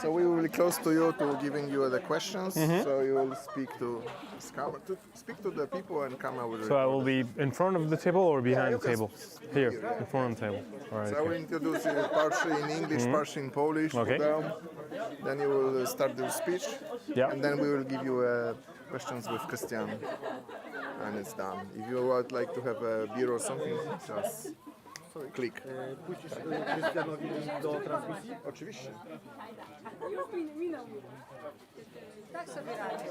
So we will be close to you to giving you the questions. So you will speak to the people and come out with. So I will be in front of the table or behind you the can table? Here, in front of the table. All right. So I will Okay. introduce you partially in English, partially in Polish. Okay. Then you will start your speech. Yeah. And then we will give you questions with Christian. And it's done. If you would like to have a beer or something, just click. Puścisz Krystianowi do transmisji? Oczywiście. Tak sobie radzi.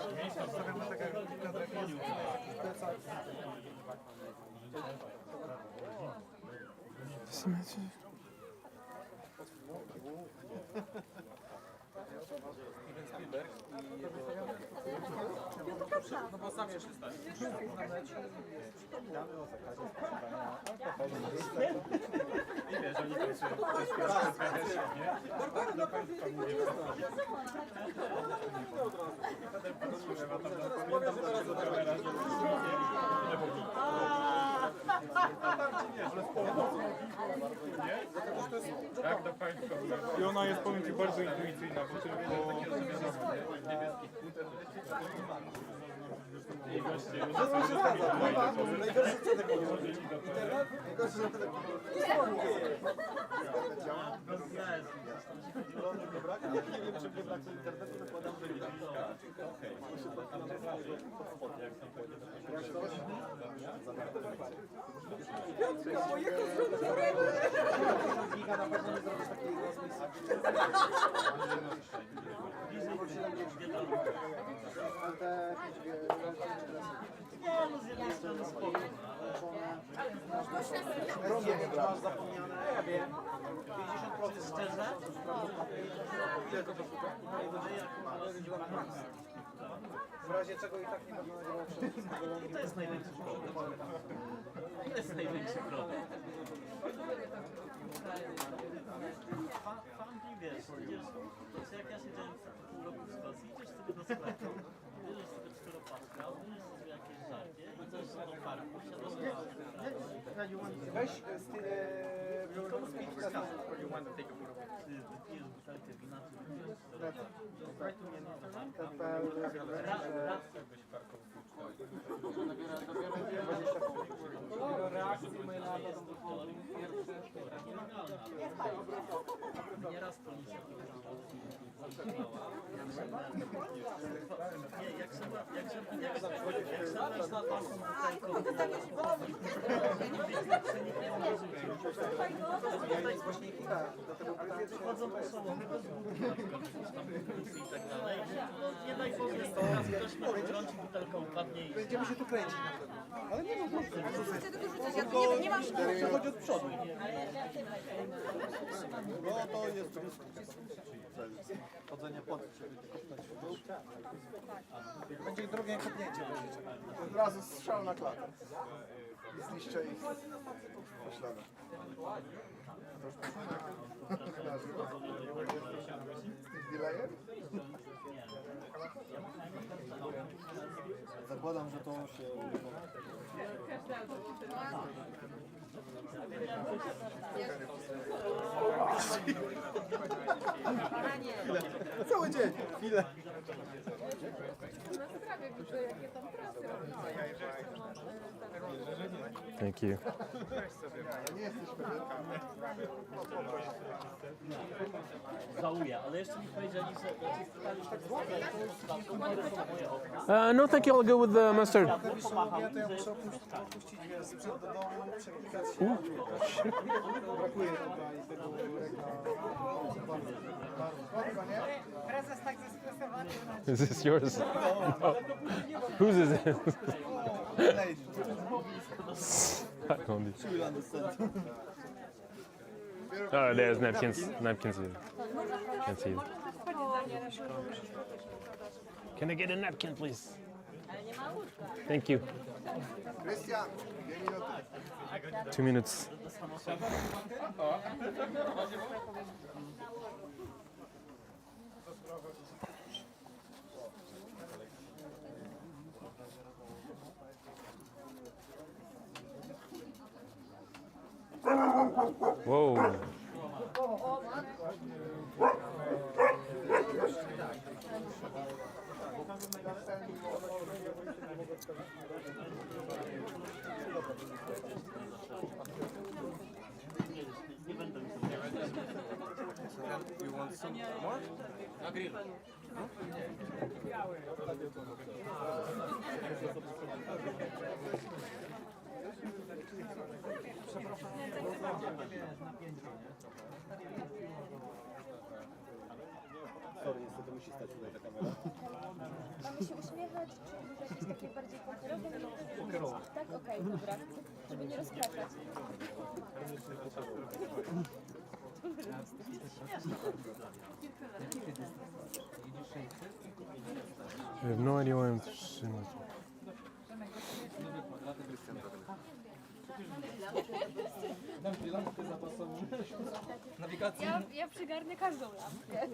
No bo sam jeszcze stać. Przypominamy o zakazie spożywania alkoholu. I wiesz, oni do Państwa mówię. Tak, do Państwa. I ona jest, powiem Ci, bardzo intuicyjna, bo tylko niebieskich buter. I goście. Najgorszy co tego internet? Najgorszy co tego dobra, nie wiem, czy brak internetu zakładam, że nie. Okej. Piotrka, bo jako giga na pewno nie zrobisz takiej transmisji. Nie, no z jednej strony spoko. Masz zapomniane, ja wiem, 50% szczerze. Ile to posłucha? W razie czego i tak nie będę nagrywał przez. To jest największy problem. To jest największy problem. Fanki, wiesz, jak ja siedziałem pół roku w Szkocji, idziesz sobie do sklepu, bierzesz sobie 4-paczka, bierzesz sobie jakieś żarcie, idziesz do parku, siadasz na weź wypijesz butelkę wina, czy wypijesz nieraz policja zatrzymała. Nie, jak szedłeś na tą butelką, chodzą po salonie bez i tak dalej. Nie daj Boże, teraz ktoś mnie wytrąci butelką, upadnie i... Będziemy się tu kręcić na pewno. Ale nie ma Tylko nie masz przechodzi od przodu. No to jest chodzenie pod będzie drogie kopnięcie. Od razu strzał na klatę. I zniszczę ich pośladem. Delayem? Zakładam, że to się... Cały dzień, chwilę. Thank you. Żałuję, ale jeszcze mi powiedzieli, że No, thank you. I'll go with the mustard. To ja muszę opuścić sprzęt do domu, przeklikać się. Brakuje tutaj tego Prezes tak zestresowany. Is this yours? No. Whose is it? I don't know. Oh, there's napkins. Napkins here. Can't see it. Can I get a napkin, please? Thank you. Krystian, 2 2 minuty. minutes. Whoa. You want some more? Mamy się uśmiechać, czy jakieś takie bardziej pokerowe? Tak, okej, dobra. Żeby nie rozpraszać. I have no idea why I'm trzymać. Ja przygarnę każdą lampkę.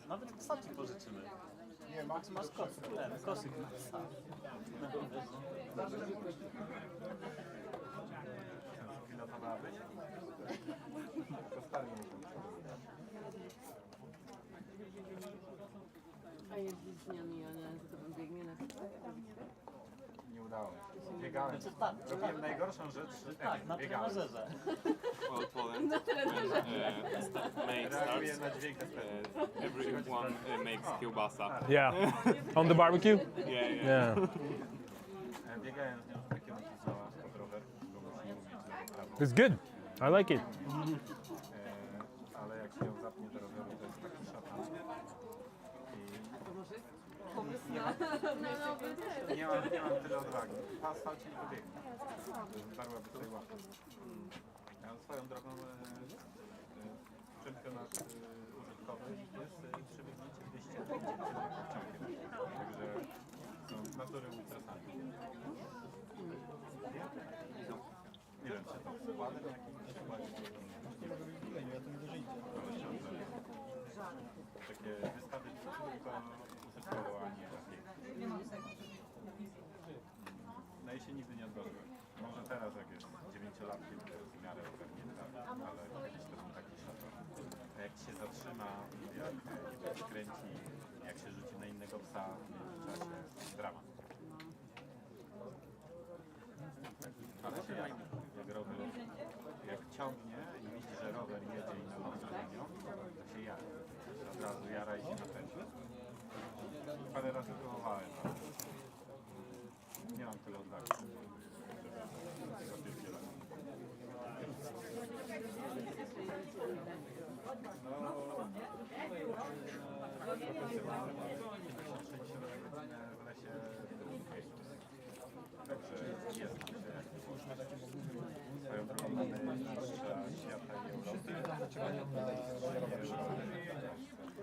Nawet psa ci pożyczymy. Nie, Max masz koszyk. Ten, koszyk na psa. A jeździć z dniami, a nie, że to bym biegnie na Nie udało mi się. Biegałem. Znaczy tak, Robiłem najgorszą rzecz, tak, na biegałem. trenażerze. Well, Poland makes Reaguję starts. na dźwięk Everyone makes kielbasa. Yeah. On the barbecue? Yeah, yeah. Yeah. Biegałem z nią takiego zoła pod rower, bo musi mówić lewą prawą. It's good. I like it. Ale jak się ją zapnie do roweru, to jest taki szatan. I nie mam tyle odwagi. Po asfalcie nie pobiegnie. Zdarłaby tutaj łapę. Ja swoją drogą czempionat użytkowy jest przebiegnięcie 205 km pociągiem. Także są z natury ultrasanki. Nie wiem, czy to składem jakimś składzie. Takie wystawy tylko użytkowo, a nie takie. No i się nigdy nie odważyłem. Może teraz, jak jest 9-latkiem, to jest w miarę ogarnięta, ale kiedyś to był taki szator. A jak się zatrzyma, jak skręci, jak się rzuci na innego psa w czasie, dramat. Ale się jak rower, jak ciągnie i widzi, że rower jedzie i na nią, to się jara. Od razu jara i się napędza. Parę razy próbowałem, ale nie mam tyle odwagi. W lesie także jest swoją drogą mamy mistrza świata i Europy.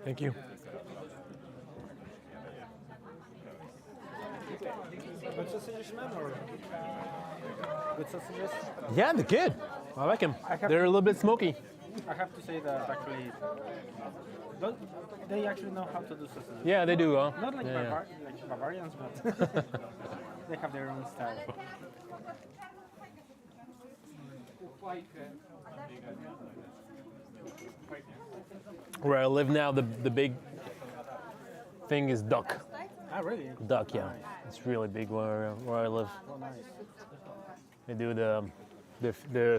Thank you. Good sausages, man, or good sausages? Yeah, they're good. I like them. They're a little bit smoky. I have to say that actually, they actually know how to do sausages. Yeah, they do. Not like, yeah. like Bavarians, but they have their own style. Where I live now, the big thing is duck. Ah, really? Duck, yeah. It's really big where I live. Oh, nice. They do the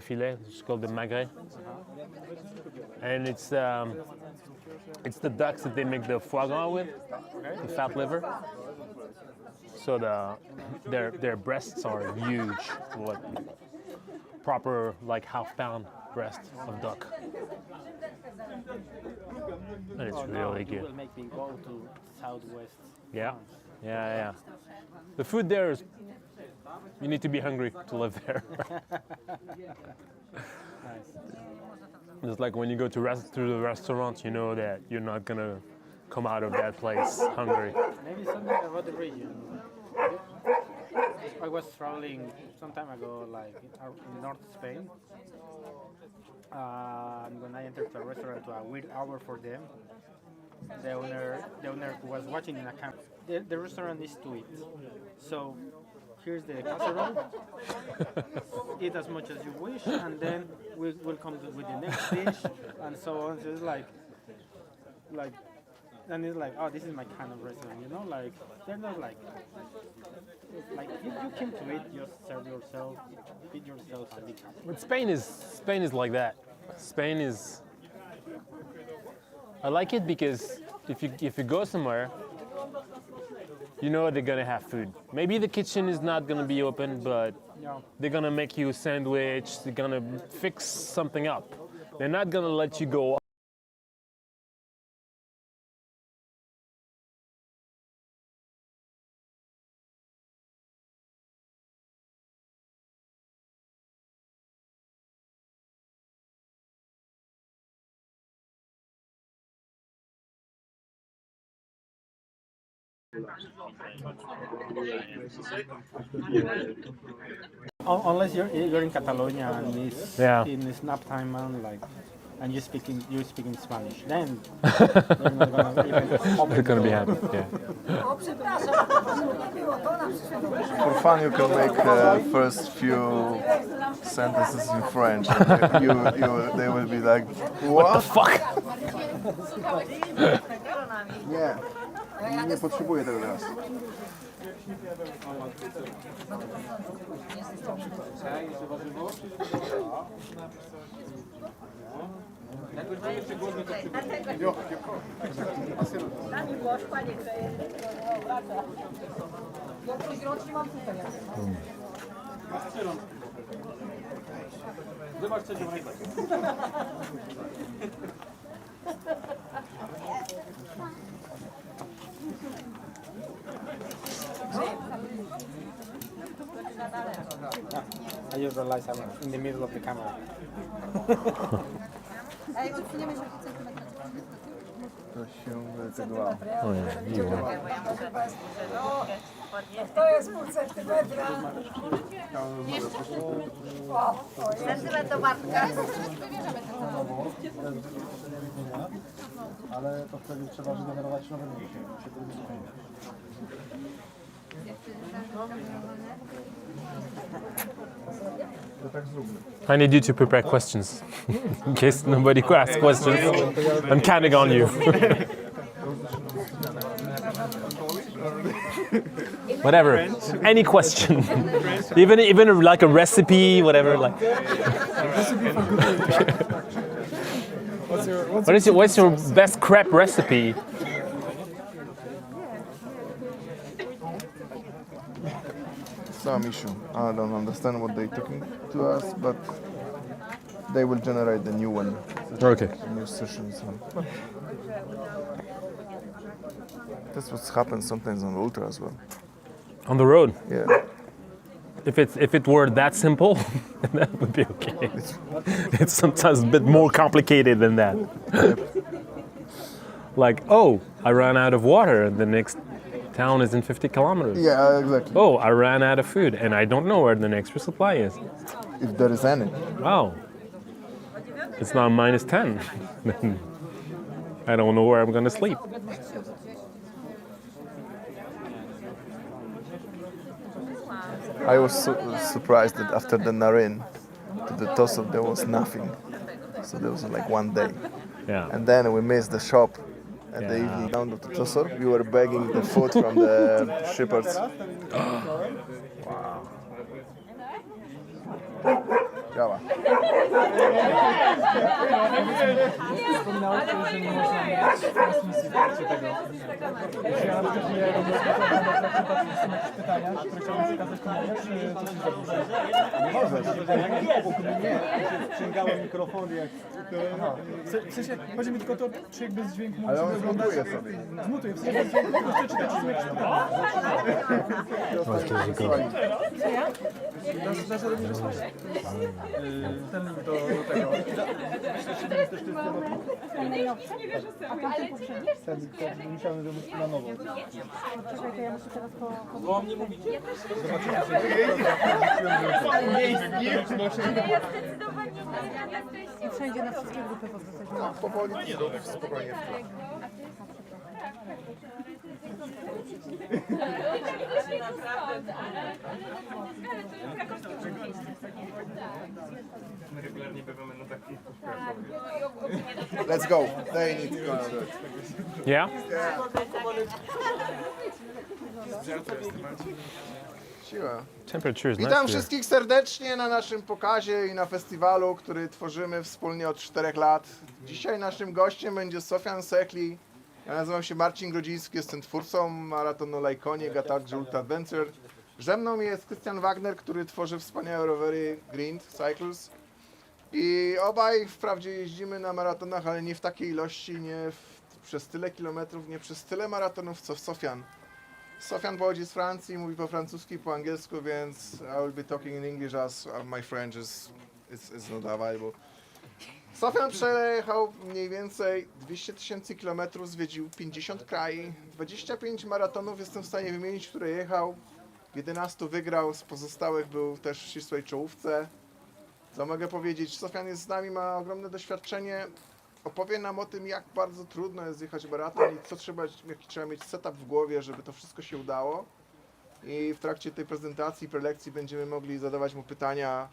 filet, it's called the magret. And it's the ducks that they make the foie gras with, the fat liver. So their breasts are huge, like proper like half-pound breast of duck. And it's really You will good. make me go to Southwest. Yeah, yeah. The food there is, you need to be hungry to live there. Nice. It's like when you go to the restaurant, you know that you're not gonna come out of that place hungry. Maybe something about the region. I was traveling some time ago, like in North Spain. And when I entered a restaurant, a weird hour for them, the owner who was watching in a camera. The restaurant is to eat. So here's the casserole. Eat as much as you wish, and then we'll come with the next dish, and so on. So it's like, and it's like, oh, this is my kind of restaurant, you know? Like, they're not like you came to eat, just serve yourself, feed yourself, and be happy. But Spain is like that. Spain is. I like it because if you go somewhere, you know they're gonna have food. Maybe the kitchen is not gonna be open, but they're gonna make you a sandwich. They're gonna fix something up. They're not gonna let you go. Unless you're in Catalonia and it's in nap time, man, like, and you're speaking Spanish, then they're not gonna even open. They're gonna be happy. Yeah. For fun, you can make the first few sentences in French. They will be like, what the fuck? Nie potrzebuję tego teraz. Zobacz, co się I just realized I'm in the middle of the camera. To się wycydłało. To jest pół centymetra. Centymetr do Bartka. Ale to wtedy trzeba wygenerować nowe miejsce. I need you to prepare questions in case nobody asks questions. I'm counting on you. Whatever, any question, even like a recipe, whatever. Like, what's your best crepe recipe? Some issue. I don't understand what they're talking to us, but they will generate the new one. Okay. The new sessions. That's what happens sometimes on Ultra as well. On the road. Yeah. If it were that simple, that would be okay. It's sometimes a bit more complicated than that. Like, oh, I ran out of water, and the next town is in 50 kilometers. Yeah, exactly. Oh, I ran out of food, and I don't know where the next resupply is. If there is any. Oh, it's now -10. I don't know where I'm gonna sleep. I was surprised that after the Narin to the Tosov there was nothing. So there was like one day. Yeah. And then we missed the shop at the evening. Down to Tosor, we were begging the food from the shepherds. Wow. Działa. Wspominałeś, że nie można mieć transmisji w trakcie tego. Jeśli ja na przykład nie robię na przykład są jakieś pytania, które chciałbym przekazać komuś, czy coś zrobisz? Nie możesz. Nie, wciągałem mikrofon jak... W sensie, chodzi mi tylko o to, czy jakby z dźwięku Ale on możesz oglądać... zmontuje sobie. Zmutuję, w sensie z dźwięku po prostu czytać jakieś pytania. Dasz radę mi wysłać? Ten link do tego. Ten musiałem zrobić na nowo. Czekaj, to ja muszę teraz po... Bo mnie mówicie? Ja zdecydowanie I wszędzie na wszystkie grupy po prostu. No, powoli, spokojnie w tle. My regularnie bywamy na takich Let's go. They need to go. Yeah? Siła. Temperature is nice Witam here. wszystkich serdecznie na naszym pokazie i na festiwalu, który tworzymy wspólnie od 4 lat. Dzisiaj naszym gościem będzie Sofian Sekli. Ja nazywam się Marcin Grodziński, jestem twórcą maratonu Lajkonie, a także Ultra Adventure. Ze mną jest Krystian Wagner, który tworzy wspaniałe rowery Grind Cycles. I obaj wprawdzie jeździmy na maratonach, ale nie w takiej ilości, przez tyle kilometrów, nie przez tyle maratonów, co Sofian. Sofian pochodzi z Francji, mówi po francusku i po angielsku, więc I will be talking in English as my French is not available. Sofian przejechał mniej więcej 200 000 kilometrów, zwiedził 50 krajów, 25 maratonów jestem w stanie wymienić, które jechał. 11 wygrał, z pozostałych był też w ścisłej czołówce. Co mogę powiedzieć? Sofian jest z nami, ma ogromne doświadczenie. Opowie nam o tym, jak bardzo trudno jest jechać maraton i jaki trzeba mieć setup w głowie, żeby to wszystko się udało. I w trakcie tej prezentacji, prelekcji będziemy mogli zadawać mu pytania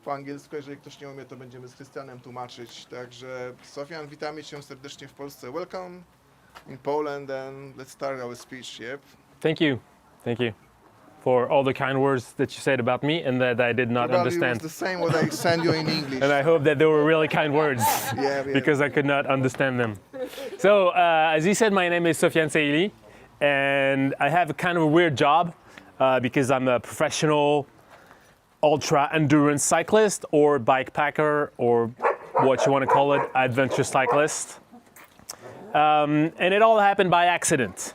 po angielsku. Jeżeli ktoś nie umie, to będziemy z Krystianem tłumaczyć. Także Sofian, witamy Cię serdecznie w Polsce. Welcome in Poland and let's start our speech. Yep. Thank you. Thank you for all the kind words that you said about me and that I did not Probably understand. it was the same what I send you in English. And I hope that they were really kind words Yeah. because I could not understand them. So, as he said, my name is Sofian Seili and I have a kind of a weird job because I'm a professional ultra endurance cyclist or bikepacker or what you want to call it, adventure cyclist. And it all happened by accident.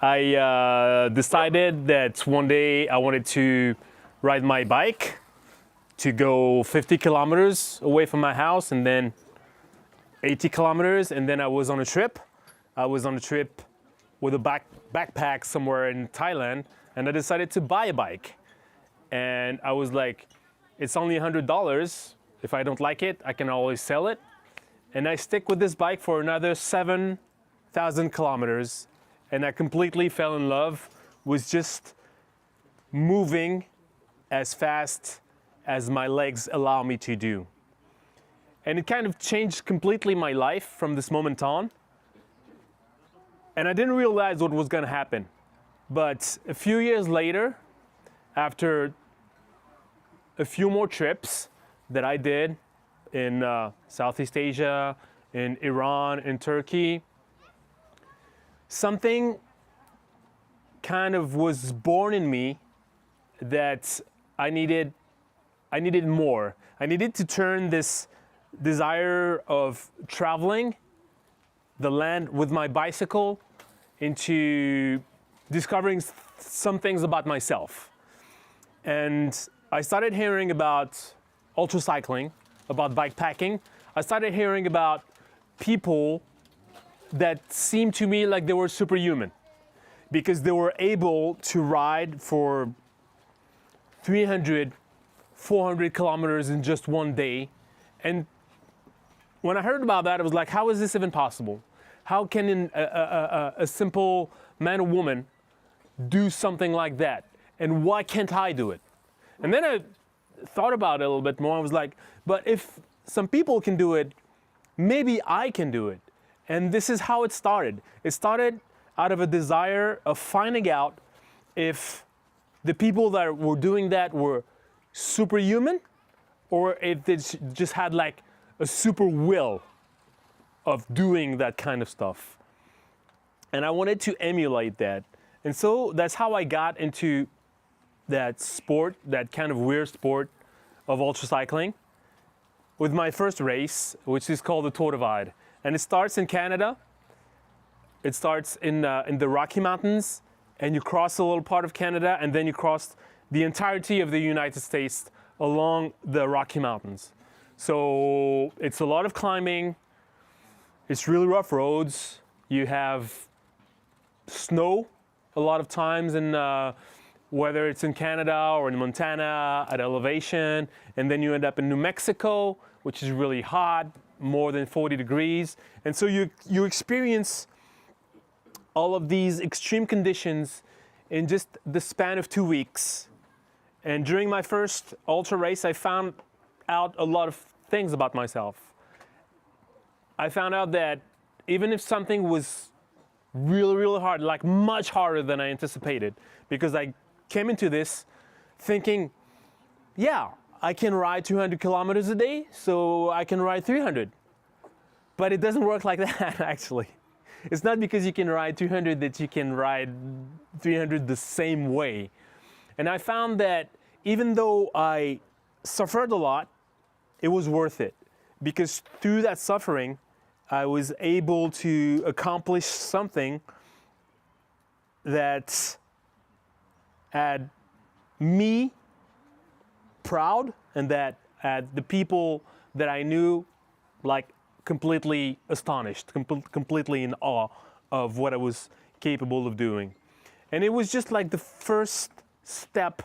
I decided that one day I wanted to ride my bike to go 50 kilometers away from my house and then 80 kilometers, and then I was on a trip. I was on a trip with a backpack somewhere in Thailand, and I decided to buy a bike. And I was like, it's only $100. If I don't like it, I can always sell it. And I stick with this bike for another 7,000 kilometers. And I completely fell in love with just moving as fast as my legs allow me to do. And it kind of changed completely my life from this moment on. And I didn't realize what was going to happen. But a few years later, after a few more trips that I did in Southeast Asia, in Iran, in Turkey, something kind of was born in me that I needed more. I needed to turn this desire of traveling the land with my bicycle into discovering some things about myself. And I started hearing about ultra cycling, about bikepacking. I started hearing about people that seemed to me like they were superhuman because they were able to ride for 300, 400 kilometers in just one day. And when I heard about that, I was like, how is this even possible? How can a simple man or woman do something like that? And why can't I do it? And then I thought about it a little bit more. I was like, but if some people can do it, maybe I can do it. And this is how it started. It started out of a desire of finding out if the people that were doing that were superhuman or if they just had like a super will of doing that kind of stuff. And I wanted to emulate that. And so that's how I got into that sport, that kind of weird sport of ultra cycling with my first race, which is called the Tour Divide. And it starts in Canada. It starts in the Rocky Mountains, and you cross a little part of Canada, and then you cross the entirety of the United States along the Rocky Mountains. So it's a lot of climbing. It's really rough roads. You have snow a lot of times in whether it's in Canada or in Montana at elevation, and then you end up in New Mexico, which is really hot, more than 40 degrees. And so you experience all of these extreme conditions in just the span of 2 weeks. And during my first ultra race, I found out a lot of things about myself. I found out that even if something was really, really hard, like much harder than I anticipated, because I came into this thinking, yeah, I can ride 200 kilometers a day, so I can ride 300. But it doesn't work like that, actually. It's not because you can ride 200 that you can ride 300 the same way. And I found that even though I suffered a lot, it was worth it. Because through that suffering, I was able to accomplish something that had me proud, and that had the people that I knew like completely astonished, completely in awe of what I was capable of doing. And it was just like the first step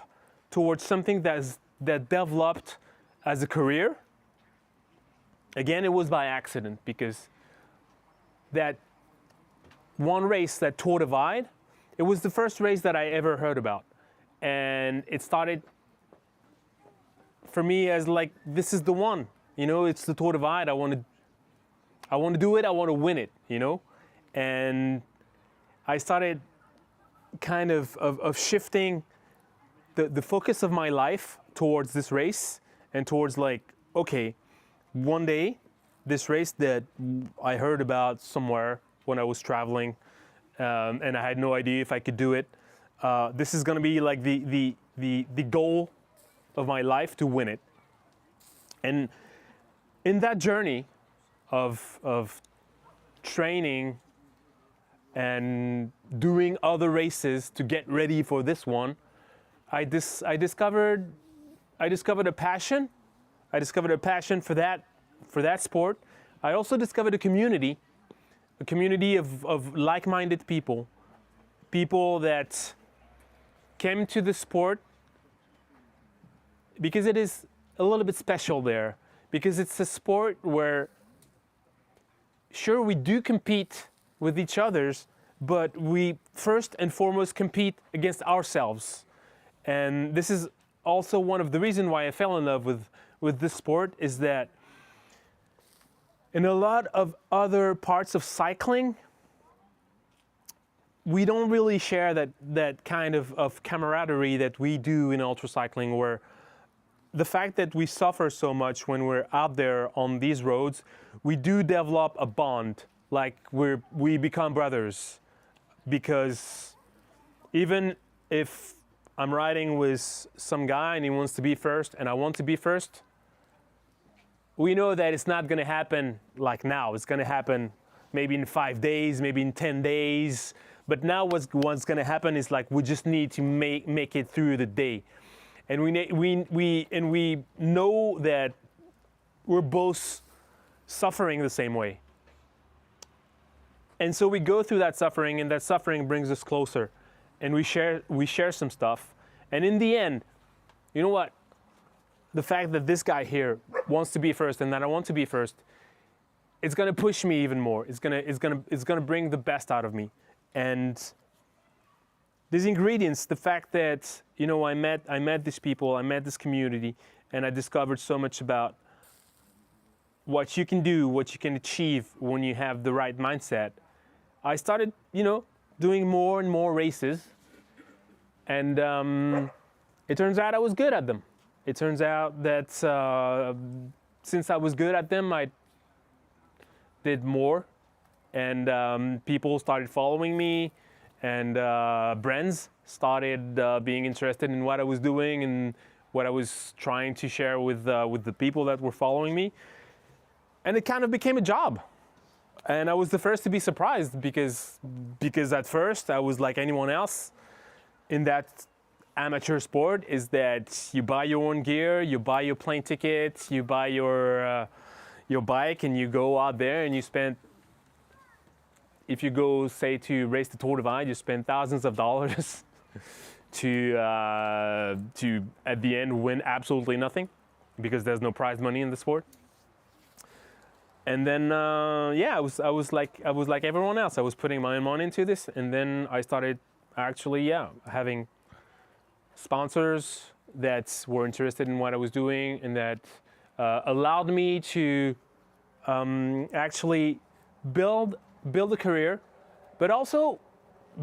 towards something that developed as a career. Again, it was by accident, because that one race, that Tour Divide, it was the first race that I ever heard about. And it started for me as like, this is the one, you know, it's the Tour Divide. I want to do it. I want to win it, you know? And I started kind of shifting the focus of my life towards this race, and towards like, okay, one day, this race that I heard about somewhere when I was traveling, and I had no idea if I could do it. This is going to be like the goal of my life, to win it. And in that journey of training and doing other races to get ready for this one, I discovered a passion. I discovered a passion for that sport. I also discovered a community of like-minded people that came to the sport because it is a little bit special there, because it's a sport where, sure, we do compete with each others, but we first and foremost compete against ourselves. And this is also one of the reasons why I fell in love with this sport, is that in a lot of other parts of cycling, we don't really share that kind of camaraderie that we do in ultra cycling, where the fact that we suffer so much when we're out there on these roads, we do develop a bond, like we become brothers. Because even if I'm riding with some guy and he wants to be first and I want to be first, we know that it's not going to happen like now. It's going to happen maybe in 5 days, maybe in 10 days. But now what's going to happen is like, we just need to make it through the day. And we know that we're both suffering the same way. And so we go through that suffering, and that suffering brings us closer. And we share some stuff. And in the end, you know what? The fact that this guy here wants to be first and that I want to be first, it's gonna push me even more. It's gonna bring the best out of me. And these ingredients, the fact that, you know, I met these people, I met this community, and I discovered so much about what you can do, what you can achieve when you have the right mindset. I started, you know, doing more and more races, and it turns out I was good at them. It turns out that since I was good at them, I did more, and people started following me, and brands started being interested in what I was doing and what I was trying to share with the people that were following me. And it kind of became a job. And I was the first to be surprised, because at first I was like anyone else in that amateur sport, is that you buy your own gear, you buy your plane ticket, you buy your bike, and you go out there and you spend, if you go, say, to race the Tour Divide, you spend thousands of dollars to at the end win absolutely nothing, because there's no prize money in the sport. And then I was like everyone else. I was putting my own money into this, and then I started actually having sponsors that were interested in what I was doing, and that allowed me to actually build a career, but also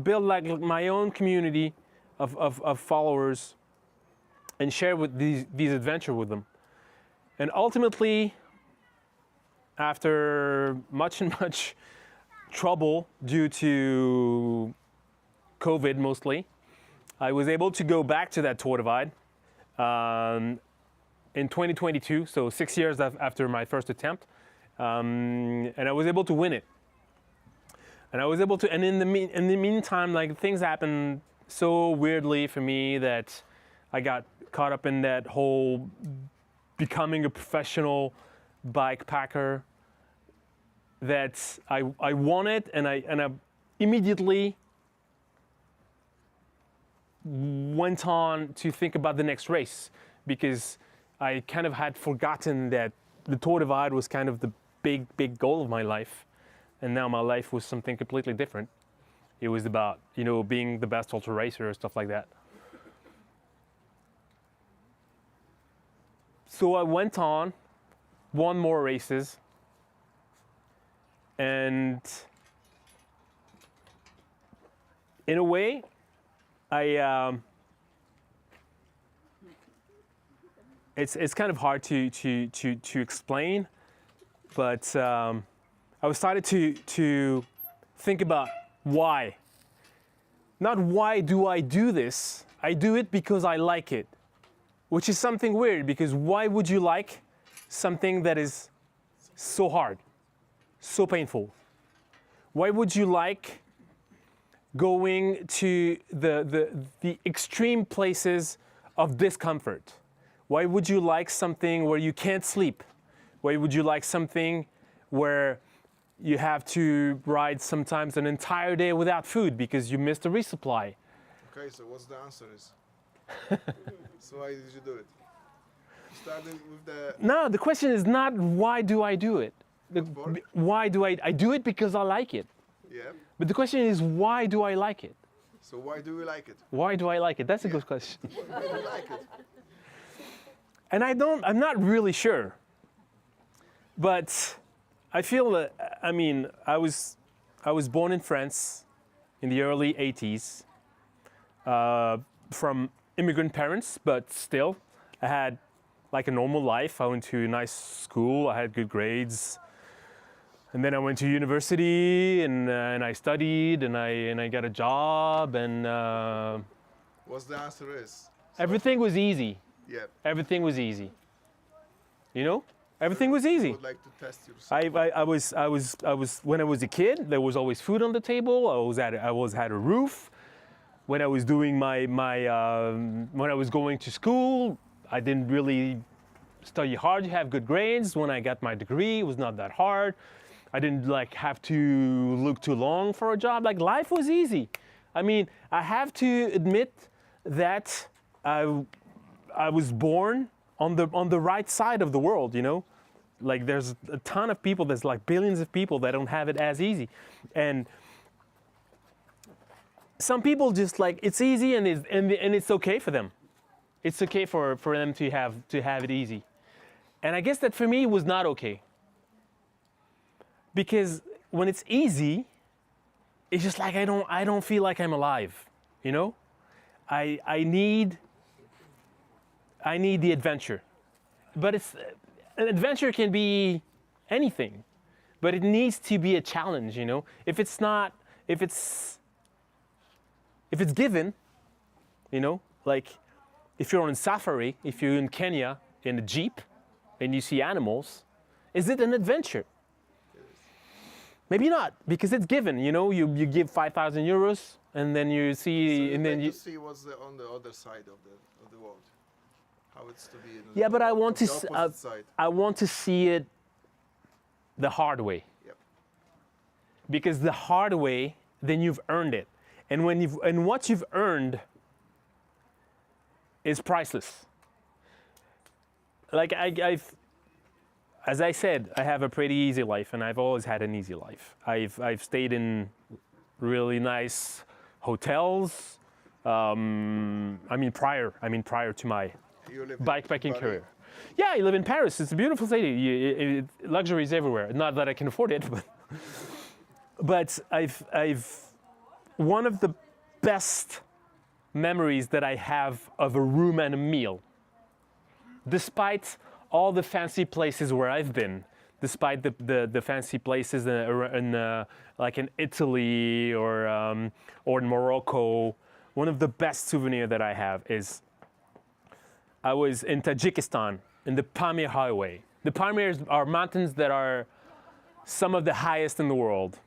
build like my own community of followers and share with these adventures with them. And ultimately, after much trouble due to COVID mostly, I was able to go back to that Tour Divide in 2022, so 6 years after my first attempt, and I was able to win it. And I was able to, and in the meantime, like, things happened so weirdly for me that I got caught up in that whole becoming a professional bike packer that I wanted, and I immediately went on to think about the next race, because I kind of had forgotten that the Tour Divide was kind of the big goal of my life, and now my life was something completely different. It was about, being the best ultra racer or stuff like that. So I went on, won more races, and in a way, it's kind of hard to explain, but I was started to think about why. Not why do I do this? I do it because I like it, which is something weird, because why would you like something that is so hard, so painful? Why would you like going to the extreme places of discomfort? Why would you like something where you can't sleep? Why would you like something where you have to ride sometimes an entire day without food because you missed a resupply? Okay, so what's the answer is? So why did you do it? Starting with the... No, the question is not why do I do it? Why do I do it? Because I like it. Yeah. But the question is, why do I like it? So why do you like it? Why do I like it? That's a good question. Why do you like it? And I'm not really sure. But I feel that, I was born in France in the early 80s, from immigrant parents, but still, I had like a normal life. I went to a nice school, I had good grades. And then I went to university, and I studied, and I got a job, and What's the answer is? everything was easy. Yeah. Everything was easy. Everything was easy. I would like to test yourself. I was when I was a kid, there was always food on the table. I always had a roof. When I was doing when I was going to school, I didn't really study hard to have good grades. When I got my degree, it was not that hard. I didn't have to look too long for a job. Like, life was easy. I have to admit that I was born on the right side of the world, Like, there's a ton of people, there's like billions of people that don't have it as easy. And some people just it's easy, and it's okay for them. It's okay for them to have it easy. And I guess that for me was not okay. Because when it's easy, it's just like I don't feel like I'm alive, I need the adventure. But an adventure can be anything, but it needs to be a challenge, If it's given, like if you're on safari, if you're in Kenya in a jeep and you see animals, is it an adventure? Maybe not, because it's given, you give 5,000 euros and then you see, So and then you see what's on the other side of the world. How it's to be in yeah, but I want the to opposite side. I want to see it the hard way. Yep. Because the hard way, then you've earned it. And what you've earned is priceless. Like as I said, I have a pretty easy life, and I've always had an easy life. I've stayed in really nice hotels. I mean prior to my You live in bikepacking Paris? career. Yeah, I live in Paris. It's a beautiful city. Luxury is everywhere. Not that I can afford it, but I've one of the best memories that I have of a room and a meal, despite all the fancy places where I've been, despite the fancy places like in Italy or in Morocco. One of the best souvenirs that I have is I was in Tajikistan in the Pamir Highway. The Pamirs are mountains that are some of the highest in the world.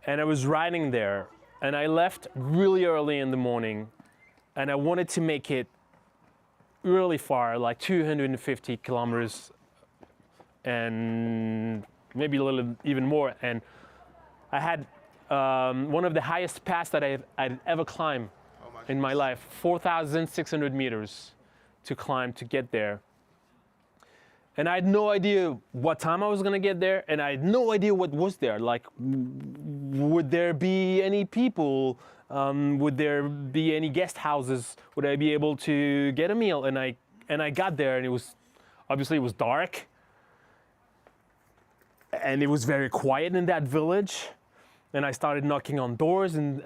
And I was riding there, and I left really early in the morning, and I wanted to make it really far, like 250 kilometers and maybe a little even more. And I had one of the highest pass that I'd ever climbed in my life, 4,600 meters to climb to get there. And I had no idea what time I was gonna get there, and I had no idea what was there. Like, would there be any people? Would there be any guest houses? Would I be able to get a meal? And I got there, and it was dark, and it was very quiet in that village. And I started knocking on doors, and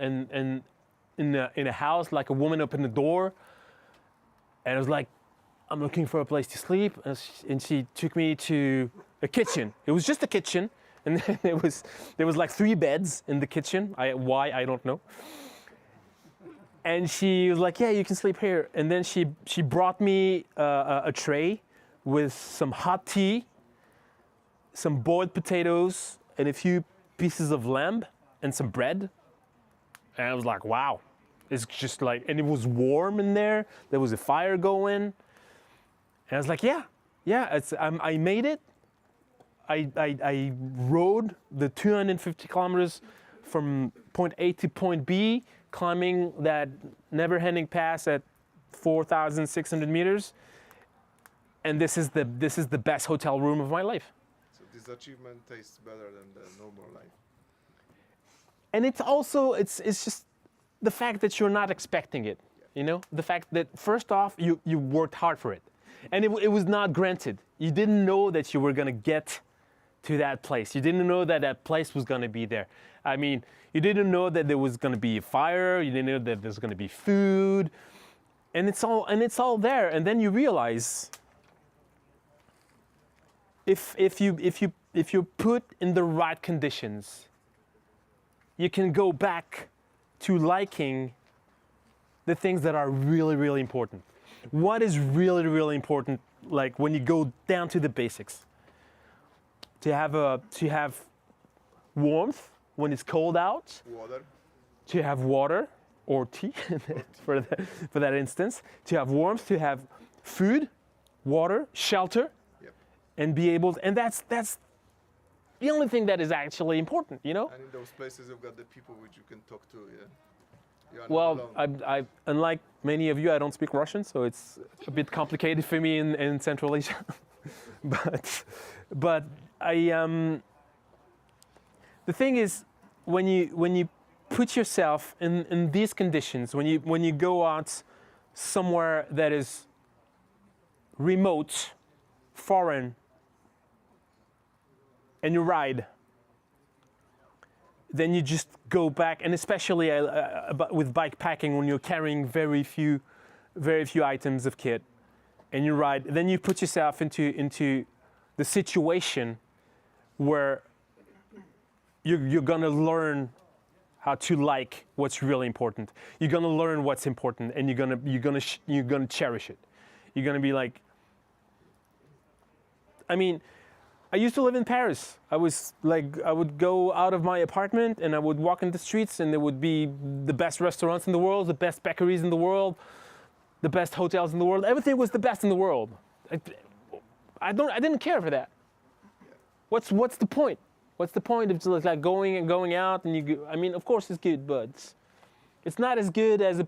in a house, like a woman opened the door, and I was like, I'm looking for a place to sleep, and she took me to a kitchen. It was just a kitchen, and then there was like 3 beds in the kitchen. Why I don't know. And she was like, "Yeah, you can sleep here." And then she brought me a tray with some hot tea, some boiled potatoes, and a few pieces of lamb, and some bread. And I was like, "Wow." It's just like, and it was warm in there. There was a fire going. And I was like, yeah, I made it. I rode the 250 kilometers from point A to point B, climbing that never-ending pass at 4,600 meters. And this is the best hotel room of my life. So this achievement tastes better than the normal life. And it's also, it's just the fact that you're not expecting it, you know? The fact that, first off, you worked hard for it. And it was not granted. You didn't know that you were going to get to that place. You didn't know that that place was going to be there. I mean, you didn't know that there was going to be a fire. You didn't know that there's going to be food. And it's all there. And then you realize if you're put in the right conditions, you can go back to liking the things that are really, really important. What is really, really important, like when you go down to the basics? To have warmth when it's cold out. Water. To have water or tea for that instance. To have warmth, to have food, water, shelter, Yep. and be able to, and that's the only thing that is actually important, you know? And in those places you've got the people which you can talk to, yeah? You are not Well, alone. I unlike many of you, I don't speak Russian, so it's a bit complicated for me in Central Asia. but the thing is, when you put yourself in these conditions, when you go out somewhere that is remote, foreign, and you ride, then you just go back, and especially with bike packing, when you're carrying very few items of kit, and you ride, then you put yourself into the situation where you're gonna learn how to like what's really important. You're gonna learn what's important, and you're gonna cherish it. You're gonna be like, I mean, I used to live in Paris. I would go out of my apartment and I would walk in the streets, and there would be the best restaurants in the world, the best bakeries in the world, the best hotels in the world. Everything was the best in the world. I didn't care for that. What's the point? What's the point of just like going out and I mean, of course it's good, but it's not as good as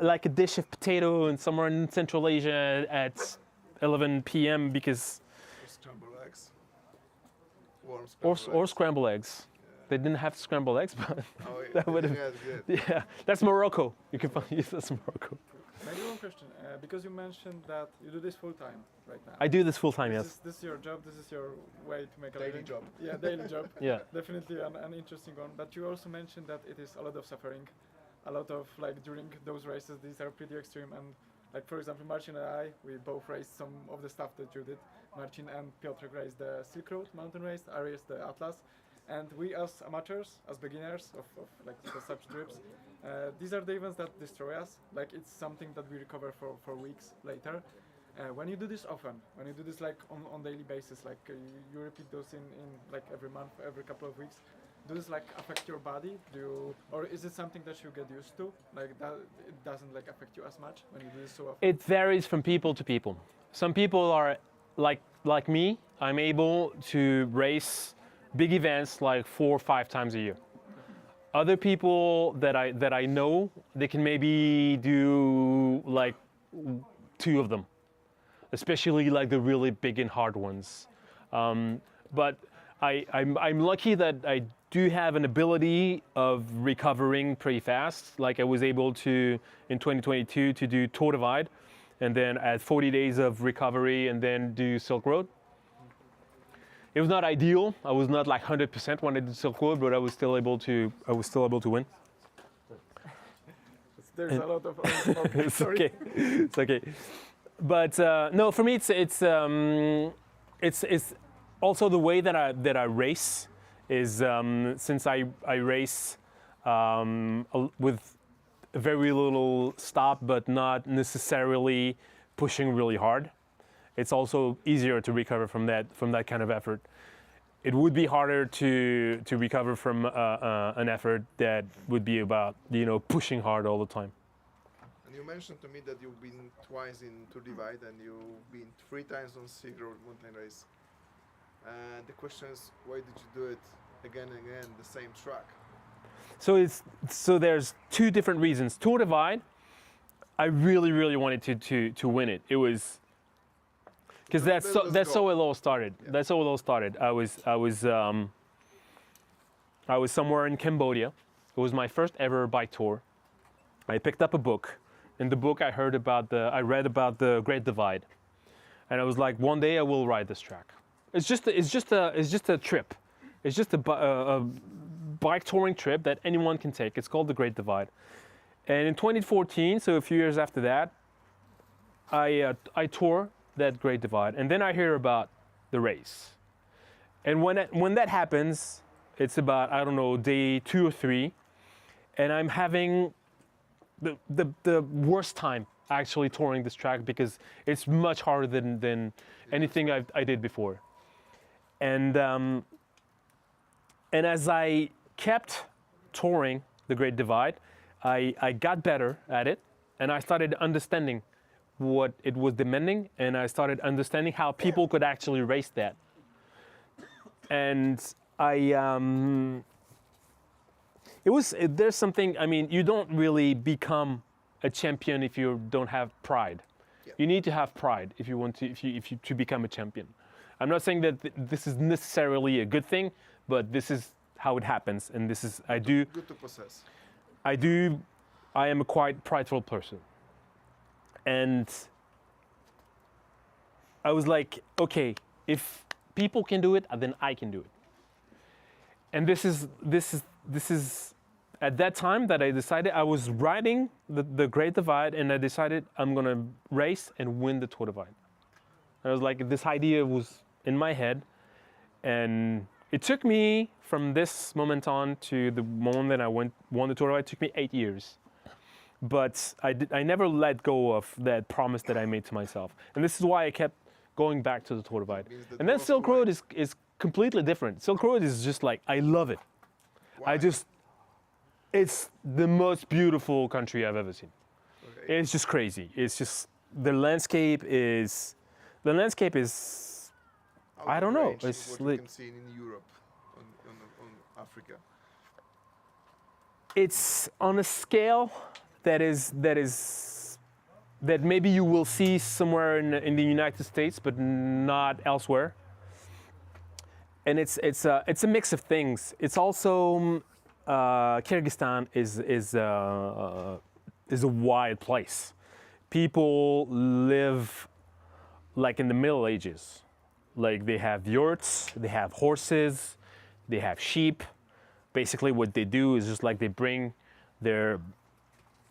like a dish of potato and somewhere in Central Asia at 11 p.m. because Scrambled eggs. Warm or scrambled eggs. scrambled eggs. They didn't have scrambled eggs, but Oh, yeah. that would have. Yeah, that's good. Yeah, that's Morocco. You can find that's Morocco. Maybe one question, because you mentioned that you do this full time right now. I do this full time, yes. This is your job. This is your way to make a Daily living. job. Yeah, daily job. Yeah. Definitely an interesting one. But you also mentioned that it is a lot of suffering, a lot of like during those races. These are pretty extreme. And like for example, Marcin and I, we both raced some of the stuff that you did. Marcin and Piotr raced the Silk Road mountain race. I raced the Atlas. And we as amateurs, as beginners of like such trips, these are the events that destroy us. Like it's something that we recover for weeks later. When you do this often, when you do this like on daily basis, like you repeat those in like every month, every couple of weeks, do this like affect your body? Or is it something that you get used to? Like that it doesn't like affect you as much when you do this so often? It varies from people to people. Some people are like me. I'm able to race big events like 4 or 5 times a year. Other people that I know, they can maybe do like 2 of them, especially like the really big and hard ones. But I'm lucky that I do have an ability of recovering pretty fast. Like I was able to in 2022 to do Tour Divide, and then at 40 days of recovery, and then do Silk Road. It was not ideal. I was not like 100% when I did Silk Road, but I was still able to win. There's a lot of It's okay. It's okay. But no, for me, it's also the way that I race is since I race with very little stop, but not necessarily pushing really hard. It's also easier to recover from that kind of effort. It would be harder to recover from an effort that would be about pushing hard all the time. And you mentioned to me that you've been twice in Tour Divide and you've been 3 times on Silk Road mountain race. And the question is, why did you do it again and again, the same track? So there's 2 different reasons. Tour Divide, I really wanted to win it. It was because that's how it all started. Yeah. That's how it all started. I was somewhere in Cambodia. It was my first ever bike tour. I picked up a book. In the book, I read about the Great Divide, and I was like, one day I will ride this track. It's just a trip. It's just a bike touring trip that anyone can take. It's called the Great Divide. And in 2014, so a few years after that, I tour that Great Divide, and then I hear about the race. And when that happens, it's about, I don't know, day 2 or 3, and I'm having the worst time actually touring this track because it's much harder than anything I did before. And as I kept touring the Great Divide, I got better at it, and I started understanding what it was demanding, and I started understanding how people could actually race that. And there's something, I mean, you don't really become a champion if you don't have pride. Yeah. You need to have pride if you want to become a champion. I'm not saying that this is necessarily a good thing, but this is how it happens, and this is, Good to possess. I am a quite prideful person. And I was like, okay, if people can do it, then I can do it. And this is at that time that I decided I was riding the Great Divide, and I decided I'm gonna race and win the Tour Divide. I was like, this idea was in my head, and it took me from this moment on to the moment that I won the Tour Divide. It took me 8 years. But I never let go of that promise that I made to myself. And this is why I kept going back to the Tour Divide. And then Silk Road is completely different. Silk Road is just like, I love it. Why? It's the most beautiful country I've ever seen. Okay. It's just crazy. It's just, the landscape is I don't know. It's what you can see in Europe, on Africa. it's on a scale that maybe you will see somewhere in the United States, but not elsewhere. And it's a mix of things. It's also Kyrgyzstan is a wild place. People live like in the Middle Ages. Like they have yurts, they have horses, they have sheep. Basically, what they do is just like they bring their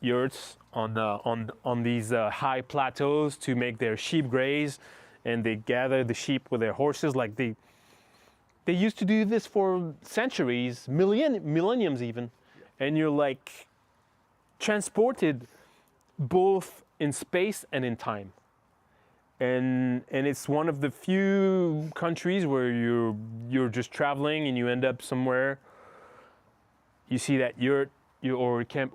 yurts on these high plateaus to make their sheep graze, and they gather the sheep with their horses. Like they used to do this for centuries, millenniums even, and you're like transported both in space and in time. And it's one of the few countries where you're just traveling and you end up somewhere. You see that yurt, yurt camp,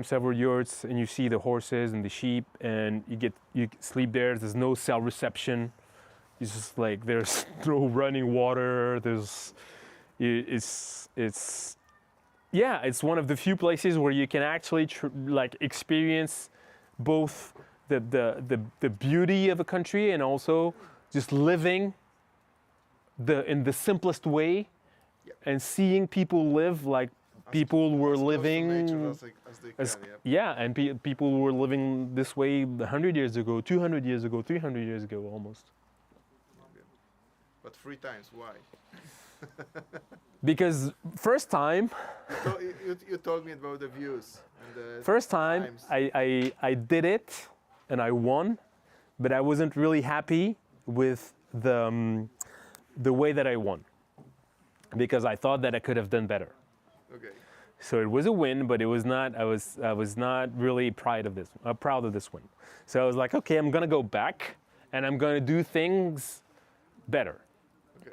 several yurts, and you see the horses and the sheep, and you sleep there. There's no cell reception. It's just like there's no running water. It's one of the few places where you can actually experience both the beauty of a country and also just living in the simplest way, and seeing people live like people were living people were living this way 100 years ago, 200 years ago, 300 years ago almost. But 3 times, why? Because first time you told me about the views and the first time times. I did it and I won, but I wasn't really happy with the way that I won, because I thought that I could have done better. Okay. So it was a win, but it was not. I was not really proud of this win. So I was like, okay, I'm gonna go back and I'm gonna do things better. Okay.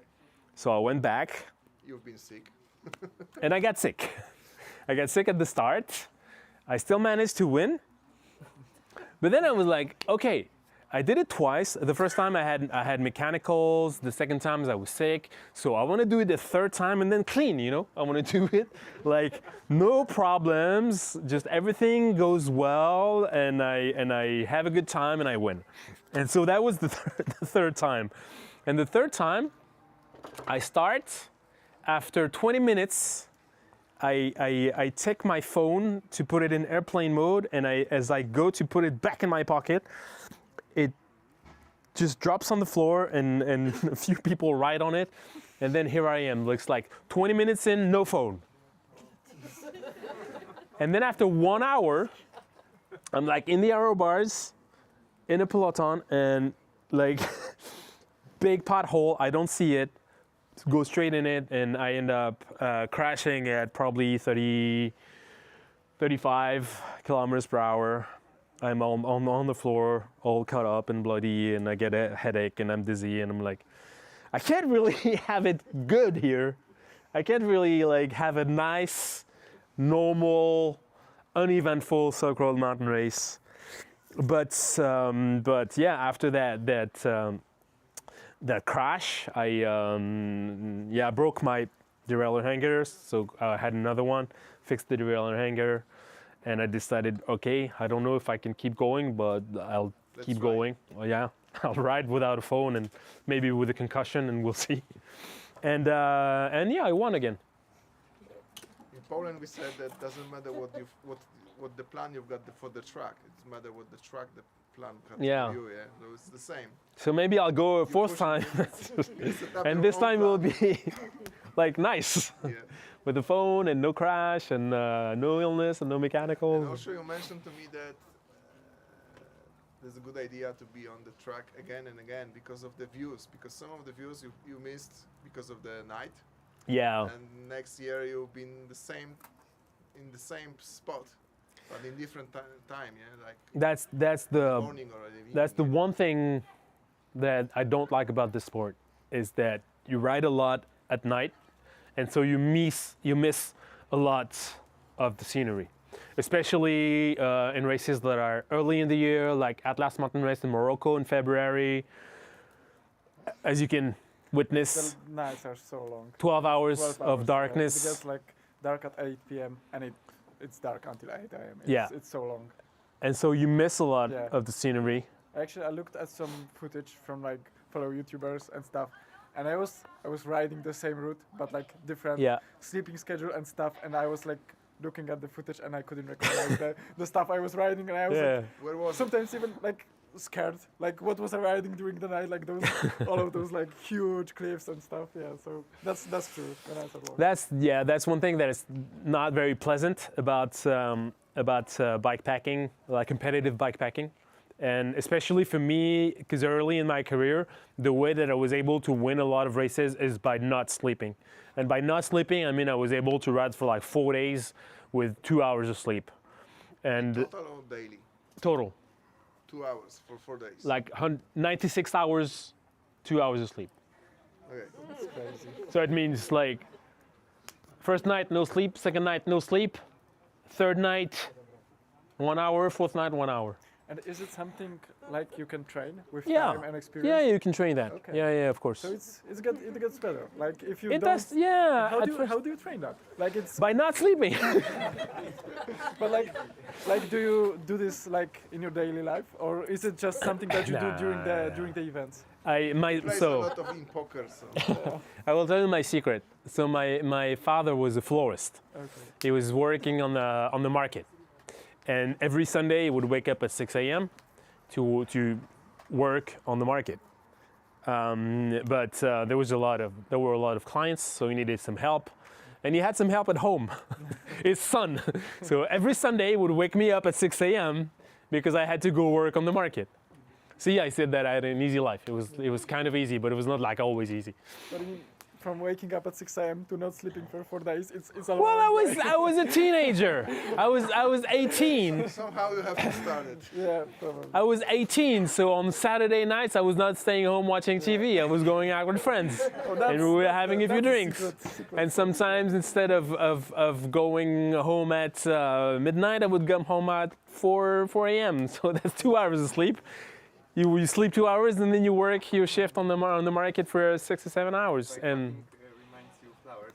So I went back. You've been sick. And I got sick. I got sick at the start. I still managed to win. But then I was like, okay, I did it twice. The first time I had mechanicals. The second time I was sick. So I want to do it the third time and then clean, you know? I want to do it like no problems, just everything goes well, and I have a good time and I win. And so that was the third time. And the third time, I start. After 20 minutes, I take my phone to put it in airplane mode, and as I go to put it back in my pocket, it just drops on the floor, and a few people ride on it, and then here I am. Looks like 20 minutes in, no phone. And then after 1 hour, I'm like in the aero bars, in a peloton, and like big pothole, I don't see it. Go straight in it, and I end up crashing at probably 35 kilometers per hour. I'm on the floor, all cut up and bloody, and I get a headache, and I'm dizzy, and I'm like, I can't really have it good here. I can't really like have a nice, normal, uneventful Silk Road mountain race. But yeah, after that crash, I broke my derailleur hanger, so I had another one, fixed the derailleur hanger, and I decided, okay, I don't know if I can keep going, but I'll keep going. Well, yeah, I'll ride without a phone and maybe with a concussion, and we'll see. And yeah, I won again. In Poland, we said that doesn't matter what the plan you've got for the track. It matters what the track the plan got for you. Yeah, so it's the same. So maybe I'll go a fourth time, and this time will be like nice, with the phone and no crash and no illness and no mechanicals. And also, you mentioned to me that there's a good idea to be on the track again and again because of the views. Because some of the views you missed because of the night. Yeah. And next year you'll be in the same spot, but in different time. Yeah, like that's the morning or the evening. That's the one thing that I don't like about this sport, is that you ride a lot at night, and so you miss a lot of the scenery, especially in races that are early in the year, like Atlas Mountain Race in Morocco in February. As you can witness, the nights are so long. 12 hours of darkness. It gets like dark at 8 p.m. and it it's dark until 8 a.m. Yeah. It's so long. And so you miss a lot Yeah. of the scenery. Actually, I looked at some footage from like fellow YouTubers and stuff, and I was riding the same route but like different Yeah. sleeping schedule and stuff, and I was like looking at the footage and I couldn't recognize the stuff I was riding, and I was Yeah. like, Where was it? sometimes even like scared, like what was I riding during the night, like those all of those like huge cliffs and stuff. Yeah, so that's true. When I said, well, That's one thing that is not very pleasant about bikepacking, like competitive bikepacking. And especially for me, because early in my career, the way that I was able to win a lot of races is by not sleeping. And by not sleeping, I mean I was able to ride for like 4 days with 2 hours of sleep. And Total or daily? total, 2 hours for 4 days. like 96 hours, 2 hours of sleep. Okay. it's crazy. So it means like first night, no sleep, second night, no sleep, third night, 1 hour, fourth night, 1 hour. And is it something like you can train with Yeah. time and experience? Yeah, you can train that. Okay. Yeah, of course. So it gets better. Like if you It don't. does, yeah. How at do you, first- how do you train that? Like it's By not sleeping. but like do you do this like in your daily life, or is it just something that you do during the events? Plays a lot of in poker, so I will tell you my secret. So my father was a florist. Okay. He was working on the market, and every Sunday he would wake up at 6 a.m. to work on the market. But there were a lot of clients, so he needed some help, and he had some help at home, his son. So every Sunday he would wake me up at 6 a.m. because I had to go work on the market. See, I said that I had an easy life. It was kind of easy, but it was not like always easy. But I mean, from waking up at 6 a.m. to not sleeping for 4 days, it's a lot. Well, I was a teenager. I was 18. somehow you have to start it. Yeah, probably. I was 18, so on Saturday nights I was not staying home watching TV. I was going out with friends, and we were having a few drinks. And sometimes instead of going home at midnight, I would come home at 4 a.m. So that's 2 hours of sleep. You sleep 2 hours and then you work your shift on the market for 6 or 7 hours. And reminds you of flowers.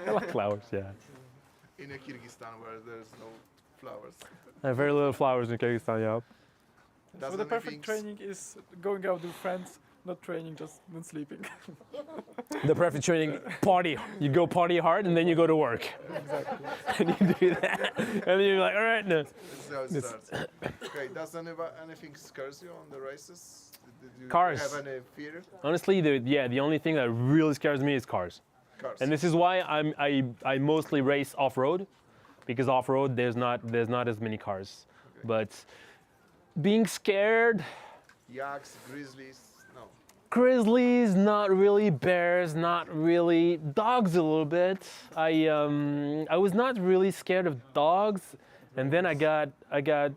I like flowers, yeah. In a Kyrgyzstan where there's no flowers. I have very little flowers in Kyrgyzstan, yeah. So the perfect training is going out with friends, not training, just not sleeping. The perfect training, party. You go party hard and then you go to work. Exactly. And you do that. And then you're like, all right, no. This is how it starts. Okay, does anything scares you on the races? Did you Cars. have any fear? Honestly, the only thing that really scares me is cars. Cars. And this is why I mostly race off-road, because off-road there's not as many cars. Okay. But being scared, Yaks, grizzlies, no. grizzlies, not really. Bears, not really. Dogs, a little bit. I was not really scared of dogs, and then I got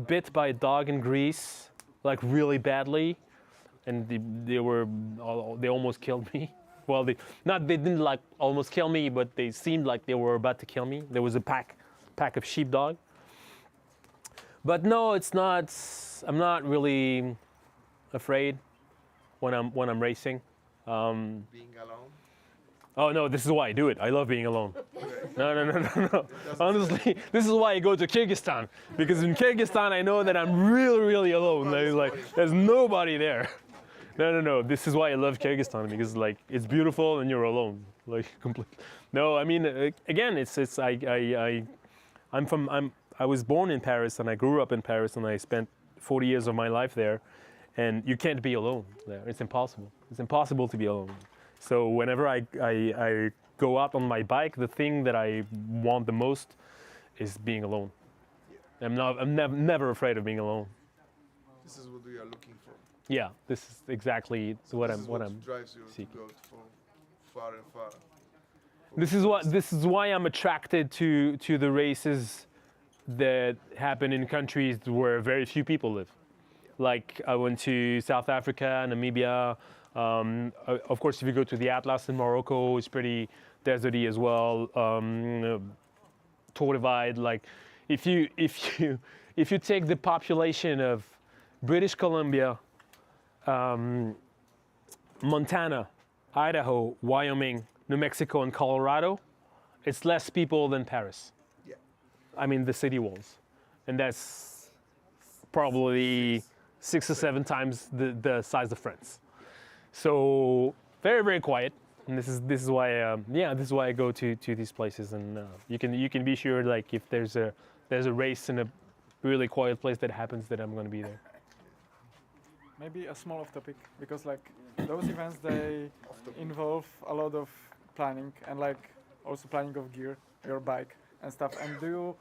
bit by a dog in Greece, like really badly, and they almost killed me. Well, they didn't like almost kill me, but they seemed like they were about to kill me. There was a pack of sheepdog. But no, it's not. I'm not really afraid when I'm racing. Being alone? Oh no, this is why I do it. I love being alone. No. Honestly, this is why I go to Kyrgyzstan, because in Kyrgyzstan I know that I'm really alone. There's nobody there. No. This is why I love Kyrgyzstan, because like it's beautiful and you're alone, like completely. No, I mean again, I was born in Paris and I grew up in Paris and I spent 40 years of my life there, and you can't be alone there. It's impossible. It's impossible to be alone. So whenever I go out on my bike, the thing that I want the most is being alone. I'm never afraid of being alone. This is what we are looking for. Yeah, this is exactly what This is I'm drives you seeking. to go for far and far. This is why I'm attracted to the races that happen in countries where very few people live. Like I went to South Africa, Namibia. Of course, if you go to the Atlas in Morocco, it's pretty deserty as well. Tour divide. Like if you take the population of British Columbia, Montana, Idaho, Wyoming, New Mexico, and Colorado, it's less people than Paris. I mean the city walls, and that's probably 6 or 7 times the size of France. So very, very quiet. And this is why this is why I go to these places, and you can be sure, like, if there's a race in a really quiet place that happens, that I'm going to be there. Maybe a small off topic, because like those events, they involve a lot of planning and like also planning of gear, your bike and stuff. And do you,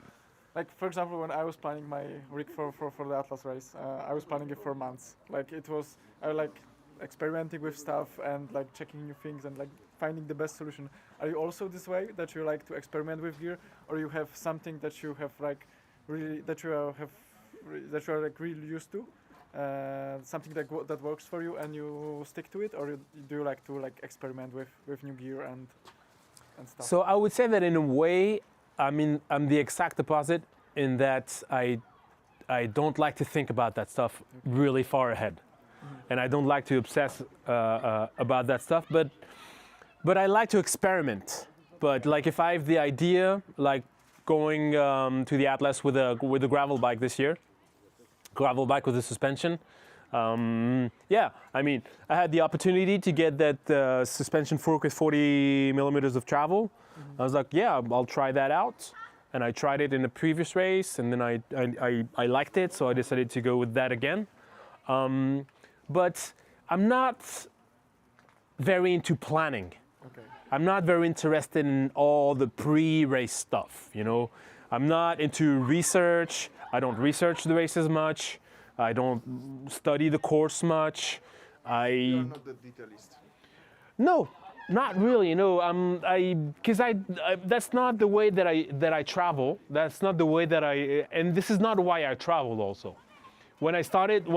like, for example, when I was planning my rig for the Atlas race, I was planning it for months. Like it was like experimenting with stuff and like checking new things and like finding the best solution. Are you also this way, that you like to experiment with gear, or you have something that you have like really that you are like really used to? Something that works for you and you stick to it, or do you like to like experiment with new gear and stuff? So I would say that in a way, I'm the exact opposite, in that I don't like to think about that stuff really far ahead, and I don't like to obsess about that stuff. But I like to experiment. But like if I have the idea, like going to the Atlas with a gravel bike this year. Gravel bike with a suspension. Yeah, I mean, I had the opportunity to get that suspension fork with 40 millimeters of travel. I was like, yeah, I'll try that out. And I tried it in a previous race, and then I liked it, so I decided to go with that again. But I'm not very into planning. Okay. I'm not very interested in all the pre-race stuff, you know. I'm not into research. I don't research the races much. I don't study the course much. You're not the detailist. No, not really. You know, because that's not the way that I travel. That's not the way that and this is not why I traveled also. When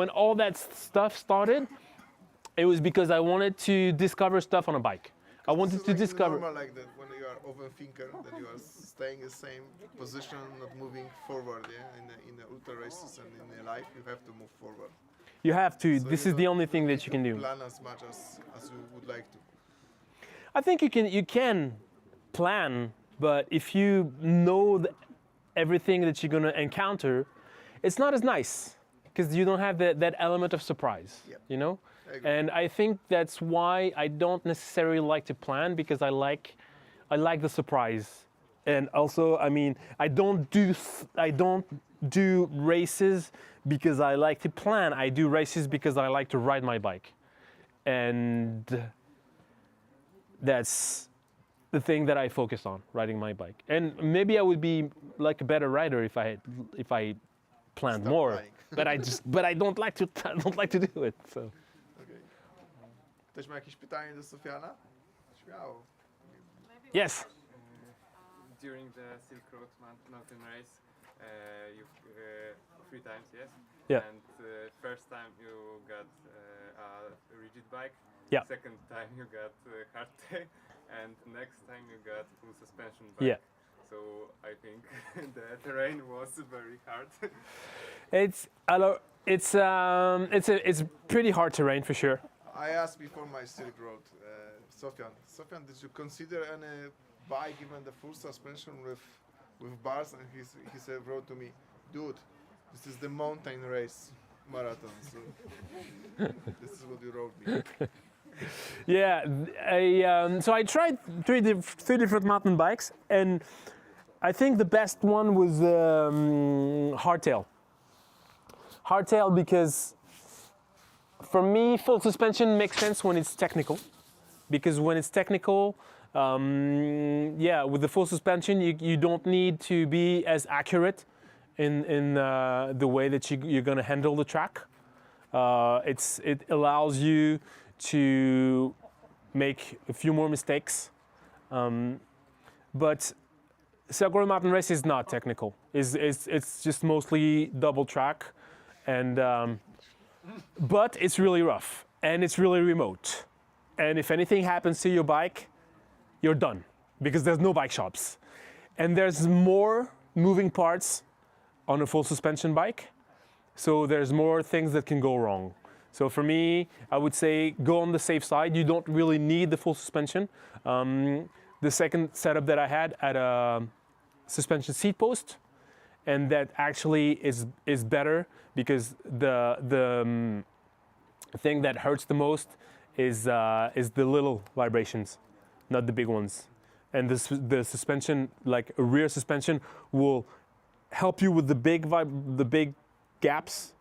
all that stuff started, it was because I wanted to discover stuff on a bike. I wanted to discover. Normal, like that when you are overthinker, that you are staying in the same position, not moving forward. Yeah, in the ultra races and in the life, you have to move forward. You have to. So this you is the don't only thing that you can need do. to plan as much as you would like to. I think you can plan, but if you know everything that you're gonna encounter, it's not as nice, because you don't have that element of surprise. Yep. You know. I agree. And I think that's why I don't necessarily like to plan, because I like the surprise. And also, I mean, I don't do races because I like to plan. I do races because I like to ride my bike. And that's the thing that I focus on, riding my bike. And maybe I would be like a better rider if I planned Stop more. lying. But I don't like to do it. So. Ktoś ma jakieś pytanie do Sofiana? Śmiało. Yes. During the Silk Road mountain race, you 3 times, yes? Yeah. And first time you got a rigid bike. Yeah. Second time you got hardtail, and next time you got full suspension bike. Yeah. So I think the terrain was very hard. It's pretty hard terrain for sure. I asked before my Silk Road, Sofian, did you consider any bike, even the full suspension with bars? And he said, wrote to me, dude, this is the mountain race marathon. So this is what you wrote me. Yeah, so I tried three different mountain bikes, and I think the best one was hardtail. Hardtail because, for me, full suspension makes sense when it's technical, because when it's technical, with the full suspension, you don't need to be as accurate in the way that you're going to handle the track. It allows you to make a few more mistakes, but Silk Road Mountain Race is not technical. It's just mostly double track, and but it's really rough and it's really remote. And if anything happens to your bike, you're done, because there's no bike shops. And there's more moving parts on a full suspension bike, so there's more things that can go wrong. So for me, I would say go on the safe side. You don't really need the full suspension. The second setup that I had a suspension seat post, and that actually is better because the thing that hurts the most is the little vibrations, not the big ones. And the suspension, like a rear suspension, will help you with the big gaps,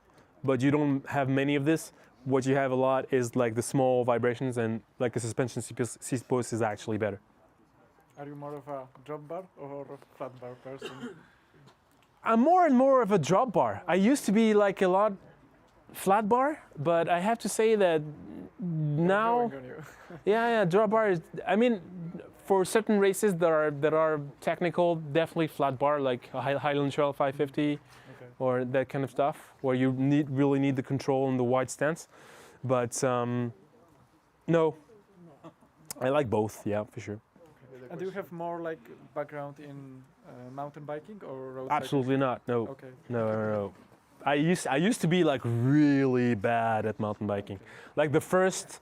but you don't have many of this. What you have a lot is like the small vibrations, and like a suspension seat post is actually better. Are you more of a drop bar or a flat bar person? I'm more and more of a drop bar. I used to be like a lot flat bar, but I have to say that now, yeah, drop bar is. I mean, for certain races that are technical, definitely flat bar, like a Highland Trail 550, or that kind of stuff, where you really need the control and the wide stance. But no, I like both. Yeah, for sure. And do you have more like background in mountain biking or road Absolutely cycling? not. No. Okay. No. I used to be like really bad at mountain biking. Like the first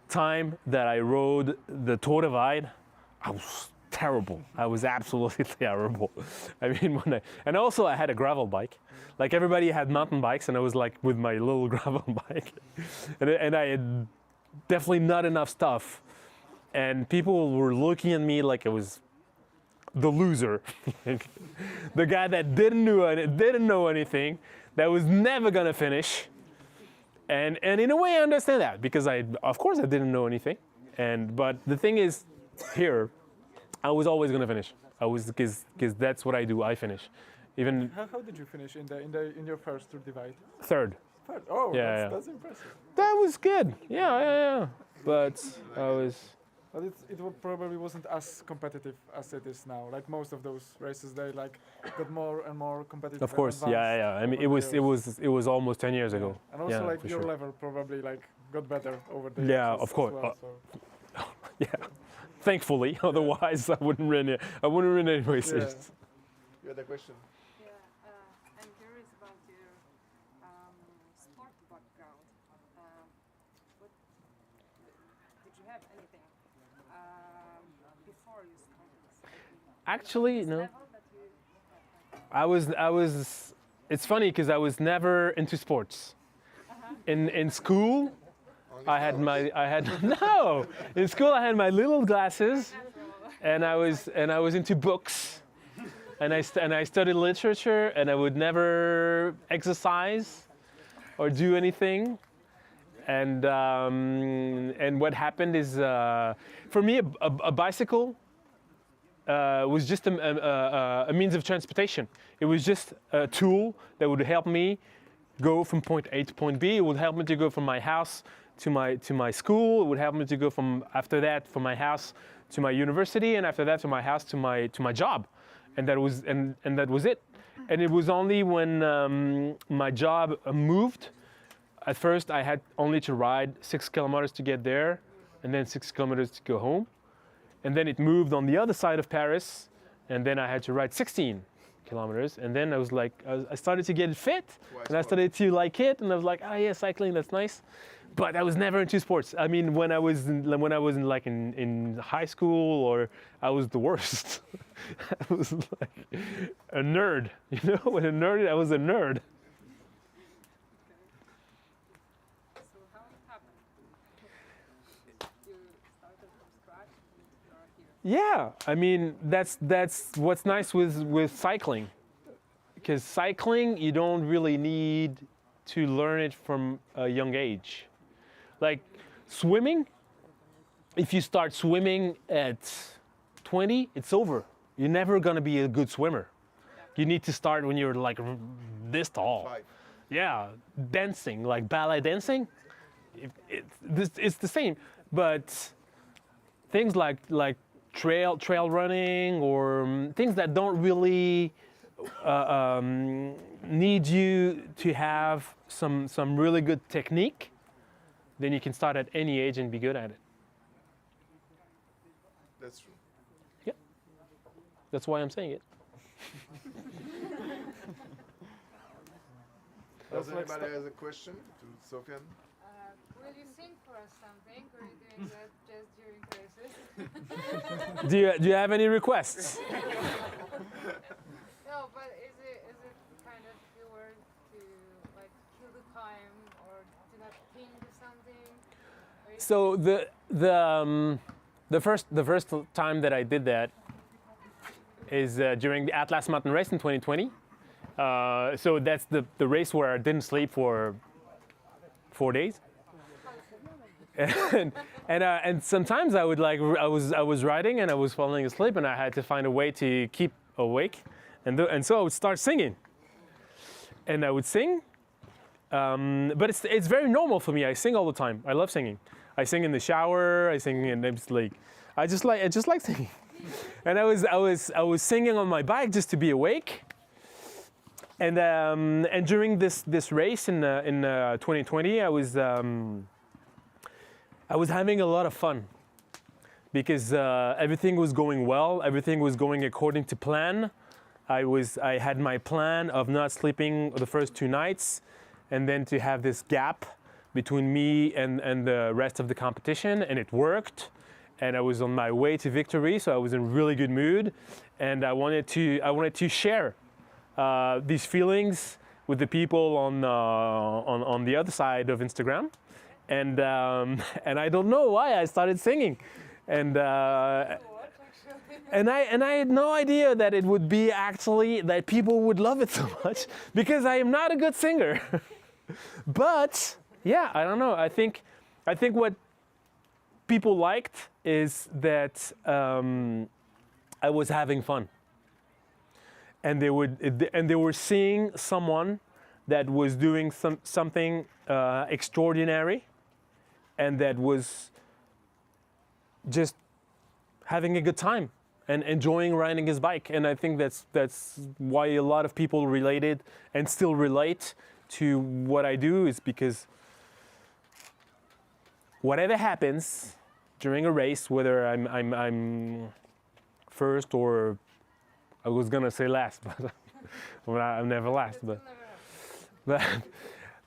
time that I rode the Tour Divide, I was terrible. I was absolutely terrible. I mean, and also I had a gravel bike. Like everybody had mountain bikes, and I was like with my little gravel bike, and I had definitely not enough stuff. And people were looking at me like I was the loser, the guy that didn't know anything, that was never gonna finish. And in a way, I understand that because of course I didn't know anything. But the thing is, here, I was always gonna finish. Because that's what I do. I finish. Even how did you finish in your first Tour Divide? Third. Third. Oh, Yeah, that's impressive. That was good. Yeah. But I was. But it probably wasn't as competitive as it is now. Like most of those races, they like got more and more competitive. Of course, yeah. I mean, it was almost 10 years ago. And also, yeah, like your sure. level probably like got better over the years. Yeah, as of course. well, so. Yeah, thankfully. Otherwise, I wouldn't win any races. Yeah. You had a question. Yeah, I'm curious about your sport background. What, did you have anything before you started? Actually, no. I was. It's funny because I was never into sports. In school, I had no. In school, I had my little glasses, and I was into books, and I studied literature, and I would never exercise or do anything. And what happened is, for me, a bicycle was just a means of transportation. It was just a tool that would help me go from point A to point B. It would help me to go from my house to my school. It would help me to go from my house to my university, and after that from my house to my job. And that was it. And it was only when my job moved. At first, I had only to ride 6 kilometers to get there, and then 6 kilometers to go home. And then it moved on the other side of Paris, and then I had to ride 16 kilometers. And then I was like, I started to get fit, and I started to like it, and I was like, oh yeah, cycling, that's nice. But I was never into sports. I mean, when I was in high school, or I was the worst. I was like a nerd, you know. When I was a nerd. So how it happened? You started from scratch and you are here. Yeah, I mean that's what's nice with cycling, because cycling you don't really need to learn it from a young age. Like swimming, if you start swimming at 20, it's over. You're never gonna be a good swimmer. You need to start when you're like this tall. Yeah, dancing, like ballet dancing, it's the same. But things like trail running, or things that don't really need you to have some really good technique, then you can start at any age and be good at it. That's true. Yeah, that's why I'm saying it. Does anybody has a question to Sofian? Will you sing for us something, or are you doing that just during races? Do you have any requests? No, but is it So the first time that I did that is during the Atlas Mountain Race in 2020. So that's the race where I didn't sleep for 4 days. And sometimes I was riding and I was falling asleep and I had to find a way to keep awake, and so I would start singing. And I would sing, but it's very normal for me. I sing all the time. I love singing. I sing in the shower. I sing, and it's like I just like singing. And I was singing on my bike just to be awake. And during this race in 2020, I was having a lot of fun because everything was going well. Everything was going according to plan. I had my plan of not sleeping the first 2 nights, and then to have this gap between me and the rest of the competition, and it worked. And I was on my way to victory, so I was in really good mood, and I wanted to share these feelings with the people on the other side of Instagram, and I don't know why I started singing, and I had no idea that it would be actually that people would love it so much, because I am not a good singer. But yeah, I don't know. I think what people liked is that I was having fun, and they were seeing someone that was doing something extraordinary, and that was just having a good time and enjoying riding his bike. And I think that's why a lot of people related and still relate to what I do, is because whatever happens during a race, whether I'm first or I was gonna say last, but I'm never last.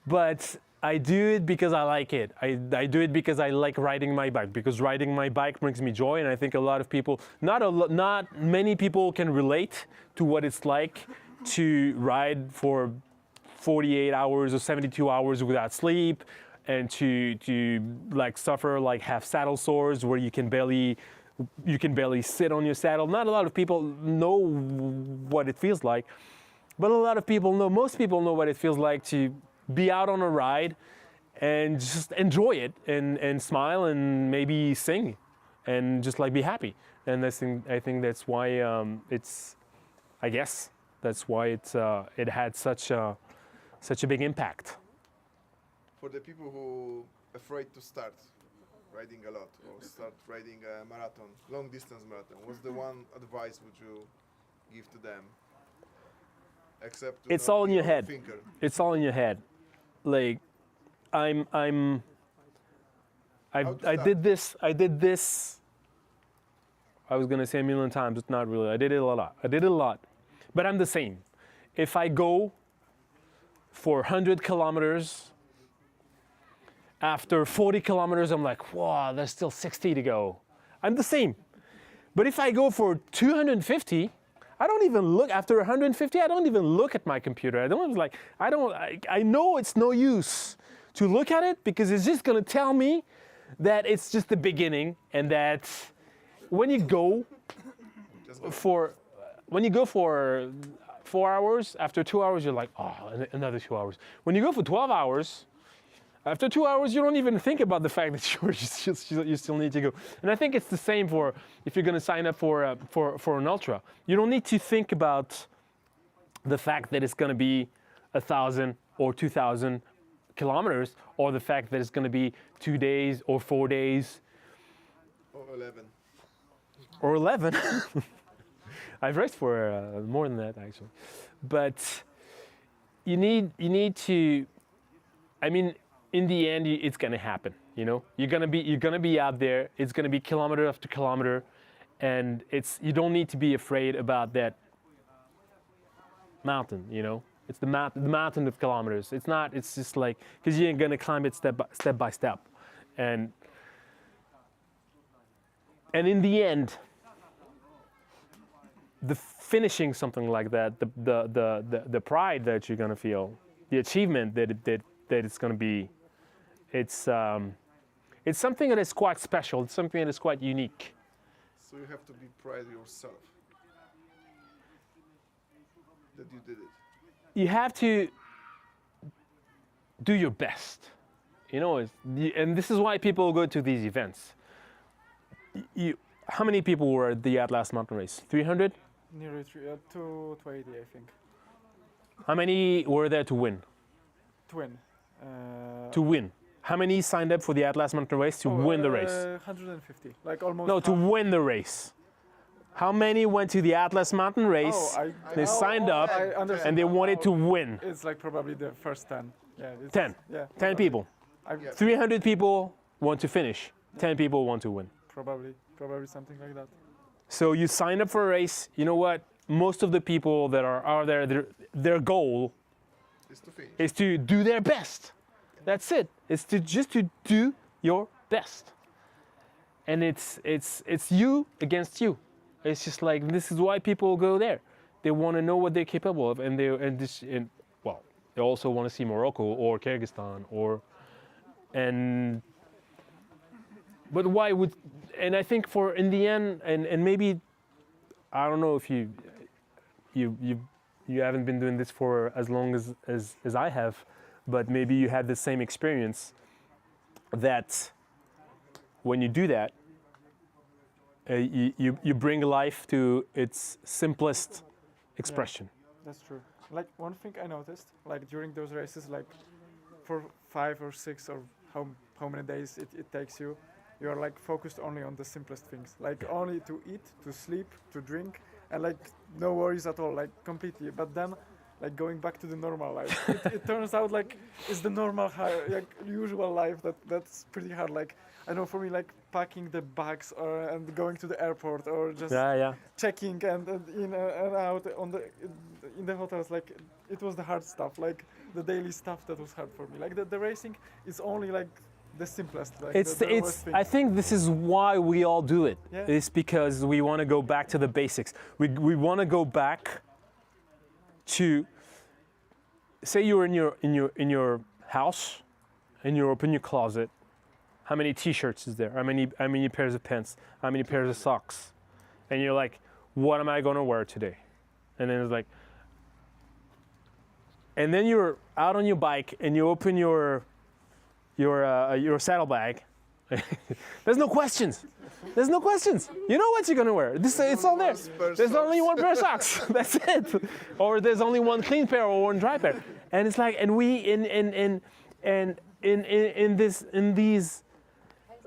But I do it because I like it. I do it because I like riding my bike, because riding my bike brings me joy, and I think a lot of people, not many people can relate to what it's like to ride for 48 hours or 72 hours without sleep, and to like suffer, like have saddle sores where you can barely sit on your saddle. Not a lot of people know what it feels like, but most people know what it feels like to be out on a ride and just enjoy it and smile and maybe sing and just like be happy. And I think that's why that's why it had such a big impact. For the people who afraid to start riding a lot or start riding a marathon, long distance marathon, what's the one advice would you give to them? Except to It's all in your head. thinker. It's all in your head. Like I did this. I was gonna say a million times, but not really. I did it a lot. But I'm the same. If I go for 100 kilometers, after 40 kilometers, I'm like, wow, there's still 60 to go. I'm the same. But if I go for 250, I don't even look. After 150, I don't even look at my computer. I know it's no use to look at it, because it's just gonna tell me that it's just the beginning, and that when you go for 4 hours, after 2 hours, you're like, oh, another 2 hours. When you go for 12 hours, after 2 hours, you don't even think about the fact that you still need to go. And I think it's the same for if you're going to sign up for an ultra. You don't need to think about the fact that it's going to be 1,000 or 2,000 kilometers, or the fact that it's going to be 2 days or 4 days. Or 11. Or 11. I've raced for more than that, actually. But you need to, I mean, in the end, it's gonna happen. You know, you're gonna be out there. It's gonna be kilometer after kilometer, and you don't need to be afraid about that mountain. You know, it's the mountain of kilometers. It's not. It's just like, because you're gonna climb it step by step, and in the end, the finishing something like that, the pride that you're gonna feel, the achievement that it's gonna be, it's it's something that is quite special. It's something that is quite unique. So you have to be proud of yourself that you did it. You have to do your best. You know, and this is why people go to these events. How many people were at the Atlas Mountain Race? 300? Nearly 280, I think. How many were there to win? To win. How many signed up for the Atlas Mountain Race to win the race? 150, like almost. No, to win the race. How many went to the Atlas Mountain Race? They signed up and they wanted to win. It's like probably the first 10. Yeah. 10. Yeah. 10 people. 300 people want to finish. 10 people want to win. Probably something like that. So you sign up for a race. You know what? Most of the people that are there, their goal is to do their best. That's it. It's just to do your best. And it's you against you. It's just like, this is why people go there. They want to know what they're capable of, and they also want to see Morocco or Kyrgyzstan but why would, and I think for in the end, and maybe, I don't know if you haven't been doing this for as long as I have, but maybe you had the same experience that when you do that, you bring life to its simplest expression. Yeah, that's true. Like one thing I noticed, like during those races, like for 5 or 6 or how many days it takes you, you are like focused only on the simplest things, like only to eat, to sleep, to drink, and like no worries at all, like completely. But then, like going back to the normal life, it turns out like it's the normal, like usual life that's pretty hard. Like I know for me, like packing the bags and going to the airport or just checking and in and out in the hotels, like it was the hard stuff, like the daily stuff that was hard for me. Like the racing is only like the simplest. Like I think this is why we all do it. Yeah. It's because we want to go back to the basics. We want to go back to, say you're in your house and you open your closet. How many T-shirts is there? How many pairs of pants? How many pairs of socks? And you're like, what am I going to wear today? And then it's like, and then you're out on your bike and you open your saddlebag. There's no questions. There's no questions. You know what you're gonna wear. It's all there. There's only one pair of socks. That's it. Or there's only one clean pair or one dry pair. And it's like, and we in these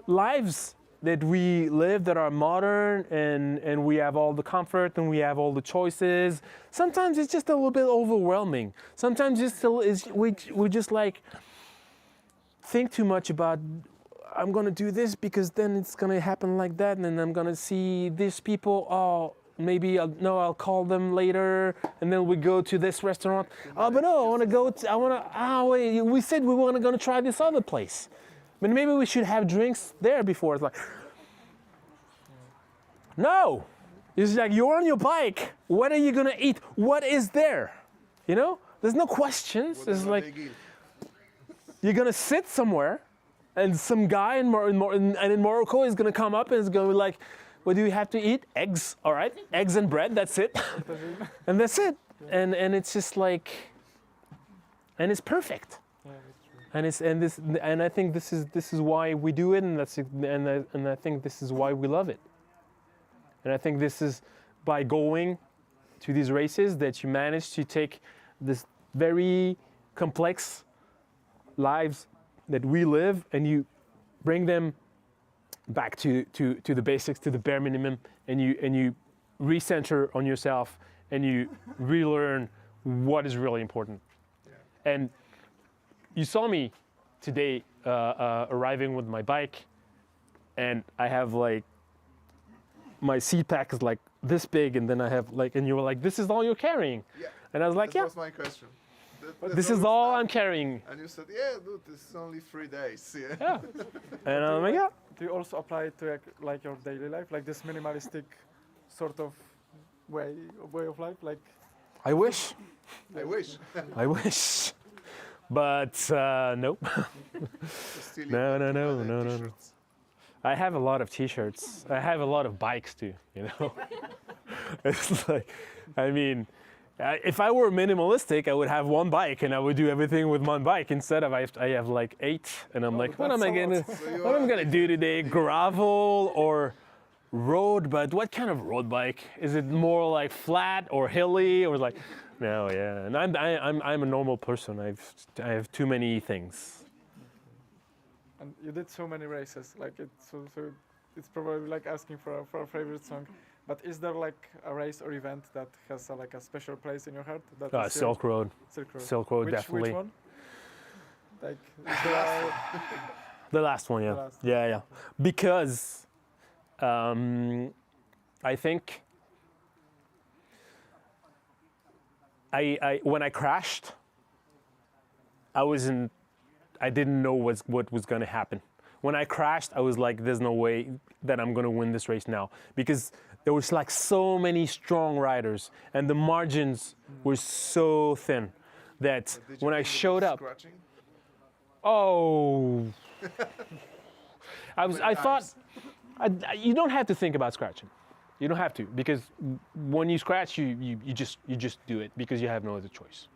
lives that we live that are modern and we have all the comfort and we have all the choices. Sometimes it's just a little bit overwhelming. Sometimes we just like think too much about, I'm gonna do this because then it's gonna happen like that, and then I'm gonna see these people. Oh, maybe I'll call them later, and then we go to this restaurant. Oh, but no, I wanna go. Wait, we said we were gonna try this other place, but maybe we should have drinks there before. It's like, no, it's like you're on your bike. What are you gonna eat? What is there? You know, there's no questions. It's like you're gonna sit somewhere. And some guy in Morocco is gonna come up and is gonna be like, what do you have to eat? Eggs, all right, eggs and bread, that's it. And that's it. And it's just like, and it's perfect. And I think this is why we do it, and I think this is why we love it. And I think this is by going to these races that you manage to take this very complex lives that we live, and you bring them back to the basics, to the bare minimum, and you recenter on yourself, and you relearn what is really important. Yeah. And you saw me today arriving with my bike, and I have like my seat pack is like this big, and then I have like, and you were like, this is all you're carrying. Yeah. And I was like, that was my question. This is all I'm carrying. And you said, yeah, dude, this is only 3 days. Yeah. And I'm like, yeah. Do you also apply it to like your daily life, like this minimalistic sort of way of life? Like, I wish. I wish. But no. No. I have a lot of T-shirts. I have a lot of bikes too. You know, it's like, I mean, if I were minimalistic, I would have one bike and I would do everything with one bike. Instead of I have like 8, and I'm like, what am I gonna do today? Gravel or road? But what kind of road bike? Is it more like flat or hilly or like? No, yeah. And I'm a normal person. I have too many things. And you did so many races, like it's probably like asking for a favorite song. But is there like a race or event that has like a special place in your heart? That is Silk Road. Silk Road, definitely. Which one? Like the last one, yeah. Yeah. Because I think when I crashed, I didn't know what was going to happen. When I crashed, I was like, there's no way that I'm going to win this race now, because there was like so many strong riders and the margins were so thin that when I showed up, I thought, you don't have to think about scratching. You don't have to, because when you scratch, you just do it because you have no other choice.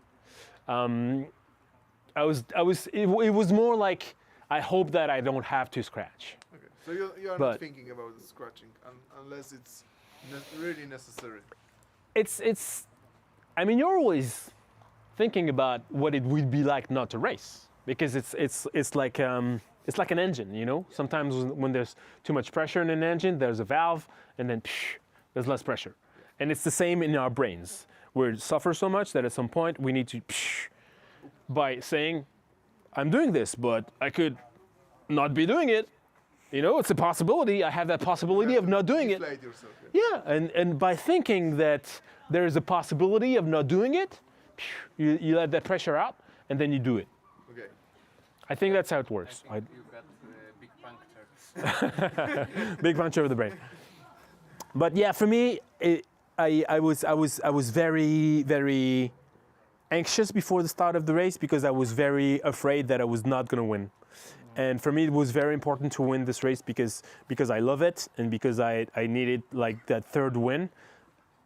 It was more like, I hope that I don't have to scratch. Okay. So you're not thinking about scratching unless it's really necessary. I mean, you're always thinking about what it would be like not to race, because it's like an engine, you know. Sometimes when there's too much pressure in an engine, there's a valve, and then there's less pressure. And it's the same in our brains. We suffer so much that at some point we need to by saying, I'm doing this, but I could not be doing it. You know, it's a possibility. I have that possibility of not doing it. Yourself, yeah, and by thinking that there is a possibility of not doing it, you let that pressure out, and then you do it. Okay. I think that's how it works. I think you got big puncture. Big puncture of the brain. But yeah, for me, I was very, very anxious before the start of the race, because I was very afraid that I was not going to win. And for me, it was very important to win this race because I love it, and because I needed like that third win,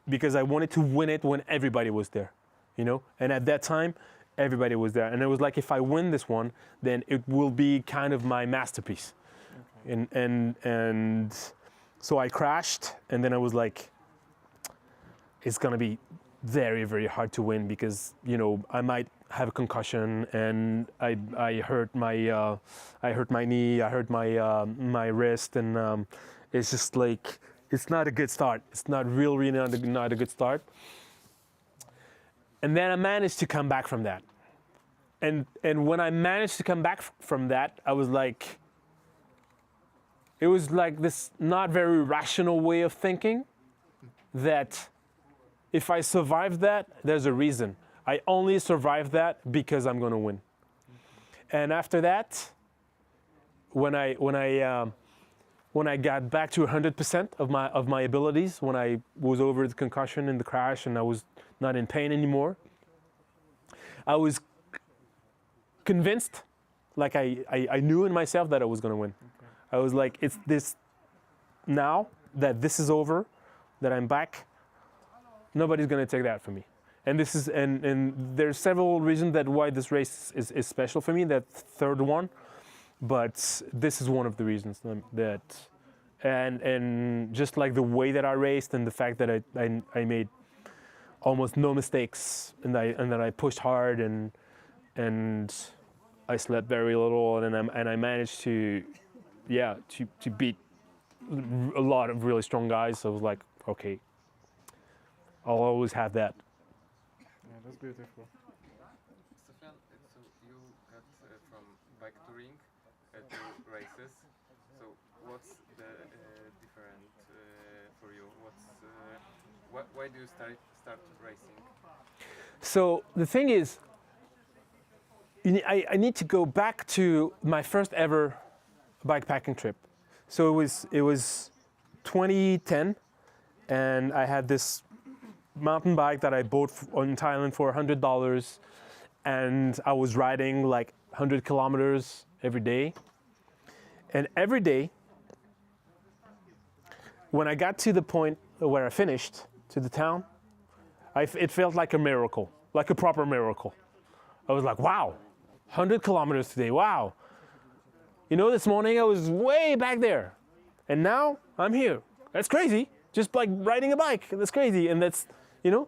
because I wanted to win it when everybody was there, you know. And at that time, everybody was there, and it was like, if I win this one, then it will be kind of my masterpiece. Okay. And so I crashed, and then I was like, it's gonna be very, very hard to win, because, you know, I might have a concussion, and I hurt my knee, I hurt my wrist, and it's just like, it's not a good start. It's not really not a good start. And then I managed to come back from that. And when I managed to come back from that, I was like, it was like this not very rational way of thinking, that if I survive that, there's a reason. I only survived that because I'm going to win. And after that, when I got back to 100% of my abilities, when I was over the concussion and the crash, and I was not in pain anymore, I was convinced, like I knew in myself that I was going to win. Okay. I was like, it's this now that this is over, that I'm back. Nobody's going to take that from me. And this is and there's several reasons that why this race is special for me, that third one, but this is one of the reasons that, and just like the way that I raced, and the fact that I made almost no mistakes, and that I pushed hard, and I slept very little, and I managed to beat a lot of really strong guys. So I was like, okay, I'll always have that. Yeah, that's beautiful. Sofian, so you got from bike touring to races. So what's the different for you? Why do you start racing? So the thing is, I need to go back to my first ever bikepacking trip. So it was 2010, and I had this mountain bike that I bought in Thailand for $100, and I was riding like 100 kilometers every day. And every day, when I got to the point where I finished, to the town, it felt like a miracle, like a proper miracle. I was like, wow, 100 kilometers today, wow. You know, this morning I was way back there, and now I'm here. That's crazy, just like riding a bike, that's crazy. And that's, you know,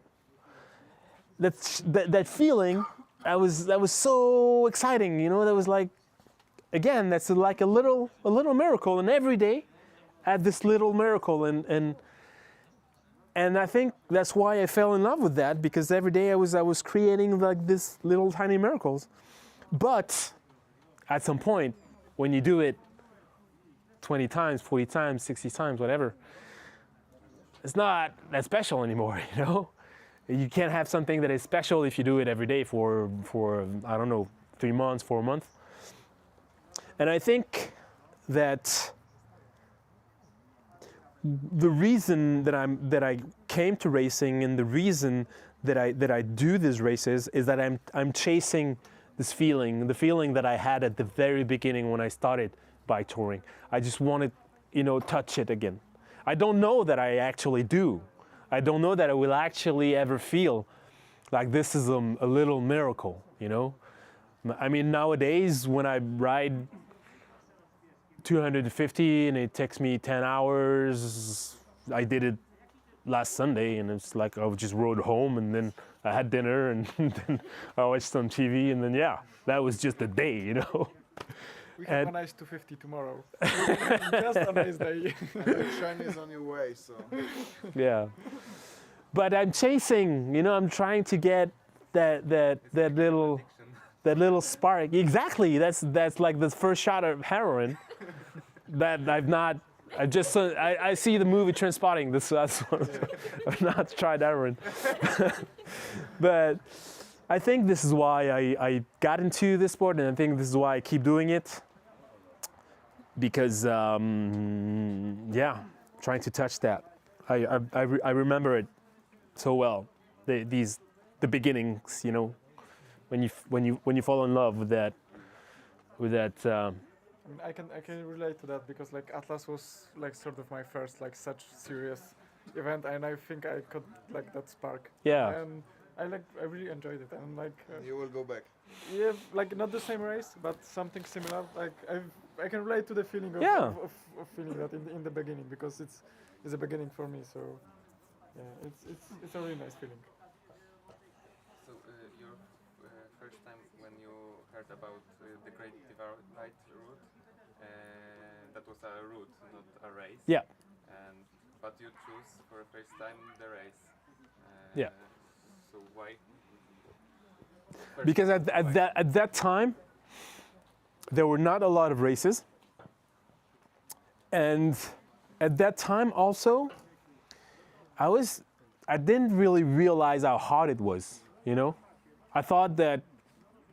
that feeling, that was so exciting, you know, that was like, again, that's like a little miracle, and every day I had this little miracle, and I think that's why I fell in love with that, because every day I was creating like this little tiny miracles. But at some point, when you do it 20 times, 40 times, 60 times, whatever, it's not that special anymore, you know? You can't have something that is special if you do it every day for I don't know, 3 months, 4 months. And I think that the reason that I came to racing, and the reason that I do these races, is that I'm chasing this feeling, the feeling that I had at the very beginning when I started bike touring. I just want to, you know, touch it again. I don't know that I actually do. I don't know that I will actually ever feel like this is a little miracle, you know? I mean, nowadays when I ride 250 and it takes me 10 hours, I did it last Sunday, and it's like I just rode home, and then I had dinner, and then I watched some TV, and then yeah, that was just a day, you know? We have a nice 250 tomorrow. Just a nice day. Shine is on your way, so. Yeah. But I'm chasing, you know, I'm trying to get that little spark. Exactly, that's like the first shot of heroin that I see the movie Trainspotting. That's one. I've not tried heroin. But I think this is why I got into this sport, and I think this is why I keep doing it. Because, yeah, trying to touch that. I remember it so well. The beginnings, you know, when you fall in love with that. I can relate to that, because like Atlas was like sort of my first like such serious event, and I think I got like that spark. Yeah. And I really enjoyed it, and like You will go back. yeah, like not the same race, but something similar. Like I can relate to the feeling of, Yeah. of feeling that in the beginning, because it's a beginning for me. So yeah, it's a really nice feeling. So your first time when you heard about the Great Divide route, that was a route, not a race. Yeah. But you choose for the first time the race. Yeah. So why? Because at that time, there were not a lot of races. And at that time also, I didn't really realize how hard it was, you know? I thought that,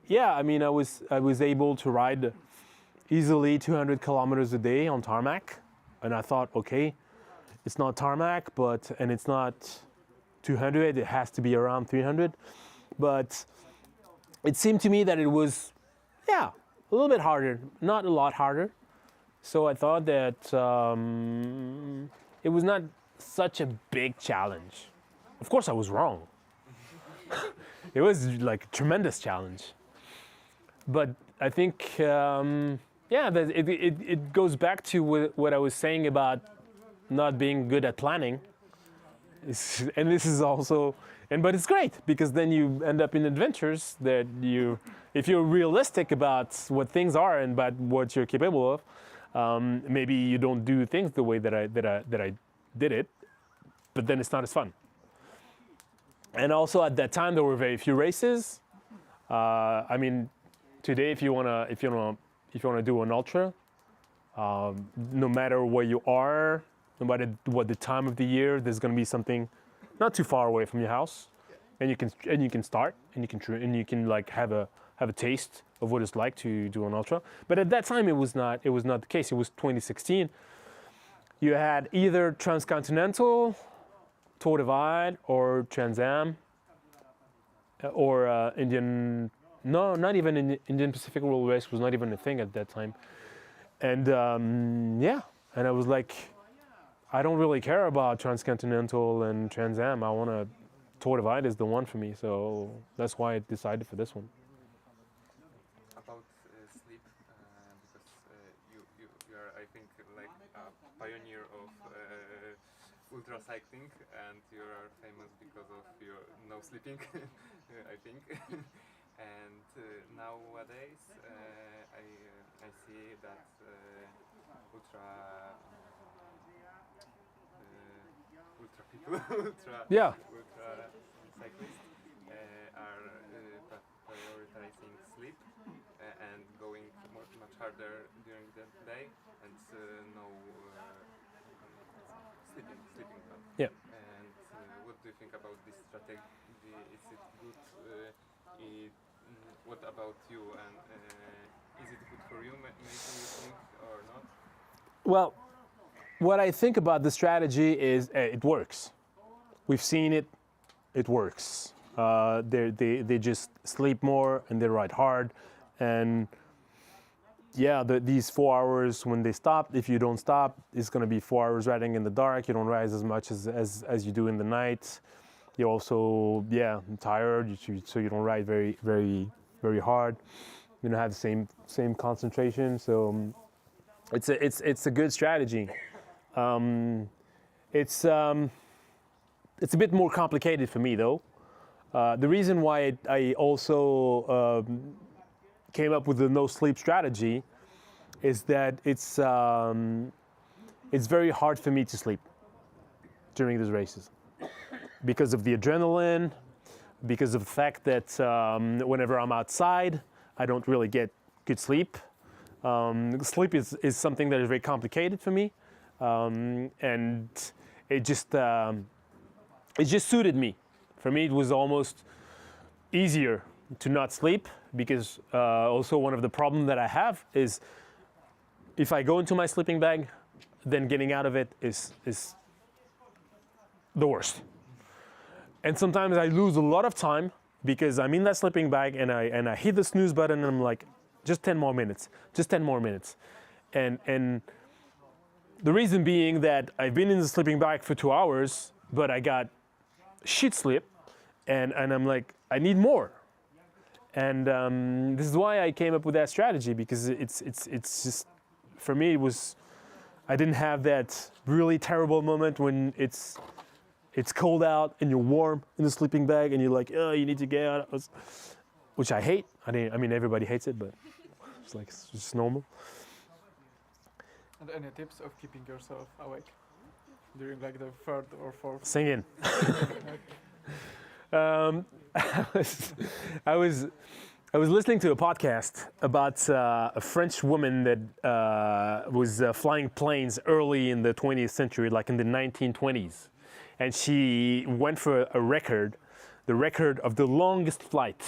yeah, I mean, I was able to ride easily 200 kilometers a day on tarmac. And I thought, okay, it's not tarmac, and it's not 200, it has to be around 300. But it seemed to me that it was, yeah, a little bit harder, not a lot harder. So I thought that it was not such a big challenge. Of course I was wrong. It was like a tremendous challenge. But I think, yeah, it goes back to what I was saying about not being good at planning. And this is also, but it's great, because then you end up in adventures that if you're realistic about what things are and about what you're capable of, maybe you don't do things the way that I did it, but then it's not as fun. And also at that time there were very few races. I mean, today if you wanna do an ultra, no matter where you are, no matter what the time of the year, there's going to be something not too far away from your house, and you can start, and you can like have a taste of what it's like to do an ultra. But at that time, it was not the case. It was 2016. You had either Transcontinental, Tour Divide, or Trans Am, or Indian No, not even in the Indian Pacific World Race was not even a thing at that time. And yeah, and I was like, I don't really care about Transcontinental and Trans Am. I want to Tour Divide is the one for me, so that's why I decided for this one. About sleep, because you are, I think, like a pioneer of ultra cycling, and you are famous because of your no sleeping, I think. And nowadays, I see that ultra people, Yeah. ultra cyclists are prioritizing sleep and going much harder during the day and no sleeping time. Yeah. And what do you think about this strategy? Is it good? What about you? And is it good for you? Maybe you think or not? Well, what I think about the strategy is it works. We've seen it. It works. They just sleep more and they ride hard, and yeah, these 4 hours when they stop, if you don't stop, it's going to be 4 hours riding in the dark. You don't ride as much as you do in the night. You're also tired, so you don't ride very hard. You don't have the same concentration. So it's a good strategy. It's a bit more complicated for me though. The reason why I also came up with the no sleep strategy is that it's very hard for me to sleep during these races because of the adrenaline, because of the fact that whenever I'm outside, I don't really get good sleep. Sleep is something that is very complicated for me, and it just suited me. For me, it was almost easier to not sleep because also one of the problems that I have is if I go into my sleeping bag, then getting out of it is the worst. And sometimes I lose a lot of time because I'm in that sleeping bag and I hit the snooze button and I'm like, just 10 more minutes, just 10 more minutes. And the reason being that I've been in the sleeping bag for 2 hours, but I got shit sleep, and I'm like, I need more. And this is why I came up with that strategy, because it's just, for me, it was, I didn't have that really terrible moment when it's cold out and you're warm in the sleeping bag and you're like, oh, you need to get out, which I hate. I mean, everybody hates it, but it's just normal. And any tips of keeping yourself awake during like the third or fourth? Singing. I was listening to a podcast about a French woman that was flying planes early in the 20th century, like in the 1920s. And she went for a record, the record of the longest flight,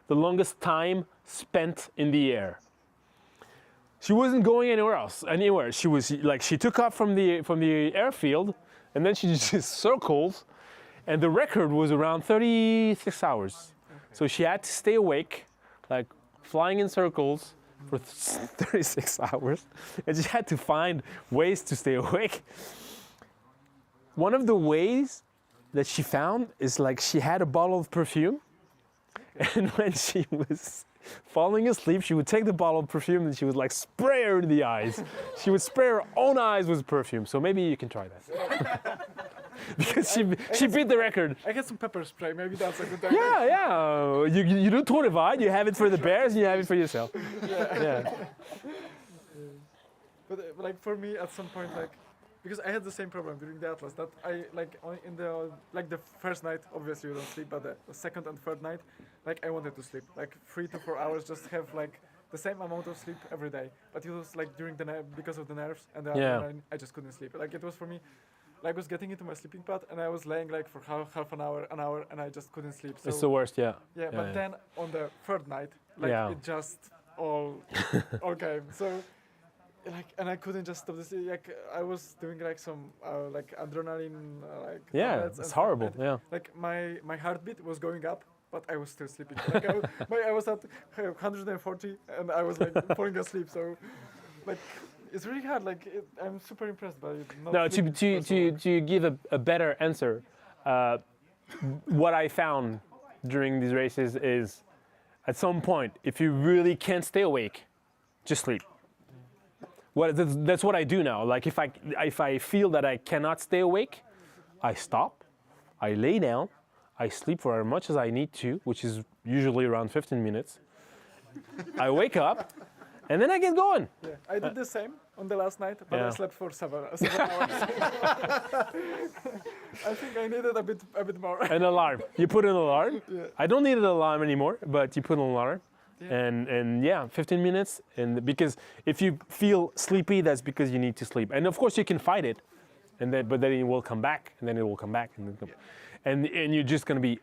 the longest time spent in the air. She wasn't going anywhere. She was like, she took off from the airfield, and then she just circled, and the record was around 36 hours. Okay. So she had to stay awake, like flying in circles for 36 hours, and she had to find ways to stay awake. One of the ways that she found is like she had a bottle of perfume, and when she was falling asleep, she would take the bottle of perfume and she would like spray her in the eyes. She would spray her own eyes with perfume. So maybe you can try that. Because she beat the record. I get some pepper spray. Maybe that's a good idea. Yeah. You do Tour Divide. You have it for the bears and you have it for yourself. Yeah. But like for me, at some point, like, because I had the same problem during the Atlas, that I like in the the first night, obviously you don't sleep, but the second and third night, like I wanted to sleep, like 3 to 4 hours, just have like the same amount of sleep every day. But it was like during the night because of the nerves and I just couldn't sleep. Like it was for me, like I was getting into my sleeping pad and I was laying like for half an hour, and I just couldn't sleep. So it's the worst, yeah. Yeah, but then on the third night, like it just all came. So. Like, and I couldn't just stop this. Like, I was doing like some like adrenaline, like it's horrible. Like my heartbeat was going up, but I was still sleeping. Like I was at 140 and I was like falling asleep. So, like, it's really hard. Like, I'm super impressed by it. No, to give a better answer, what I found during these races is, at some point, if you really can't stay awake, just sleep. That's what I do now. Like if I feel that I cannot stay awake, I stop, I lay down, I sleep for as much as I need to, which is usually around 15 minutes. I wake up, and then I get going. Yeah, I did the same on the last night, but Yeah. I slept for 7 hours. I think I needed a bit more. An alarm. You put an alarm. Yeah. I don't need an alarm anymore, but you put an alarm. Yeah. And yeah, 15 minutes. And because if you feel sleepy, that's because you need to sleep. And of course you can fight it, but then it will come back, and then it will come back, and then and you're just gonna be.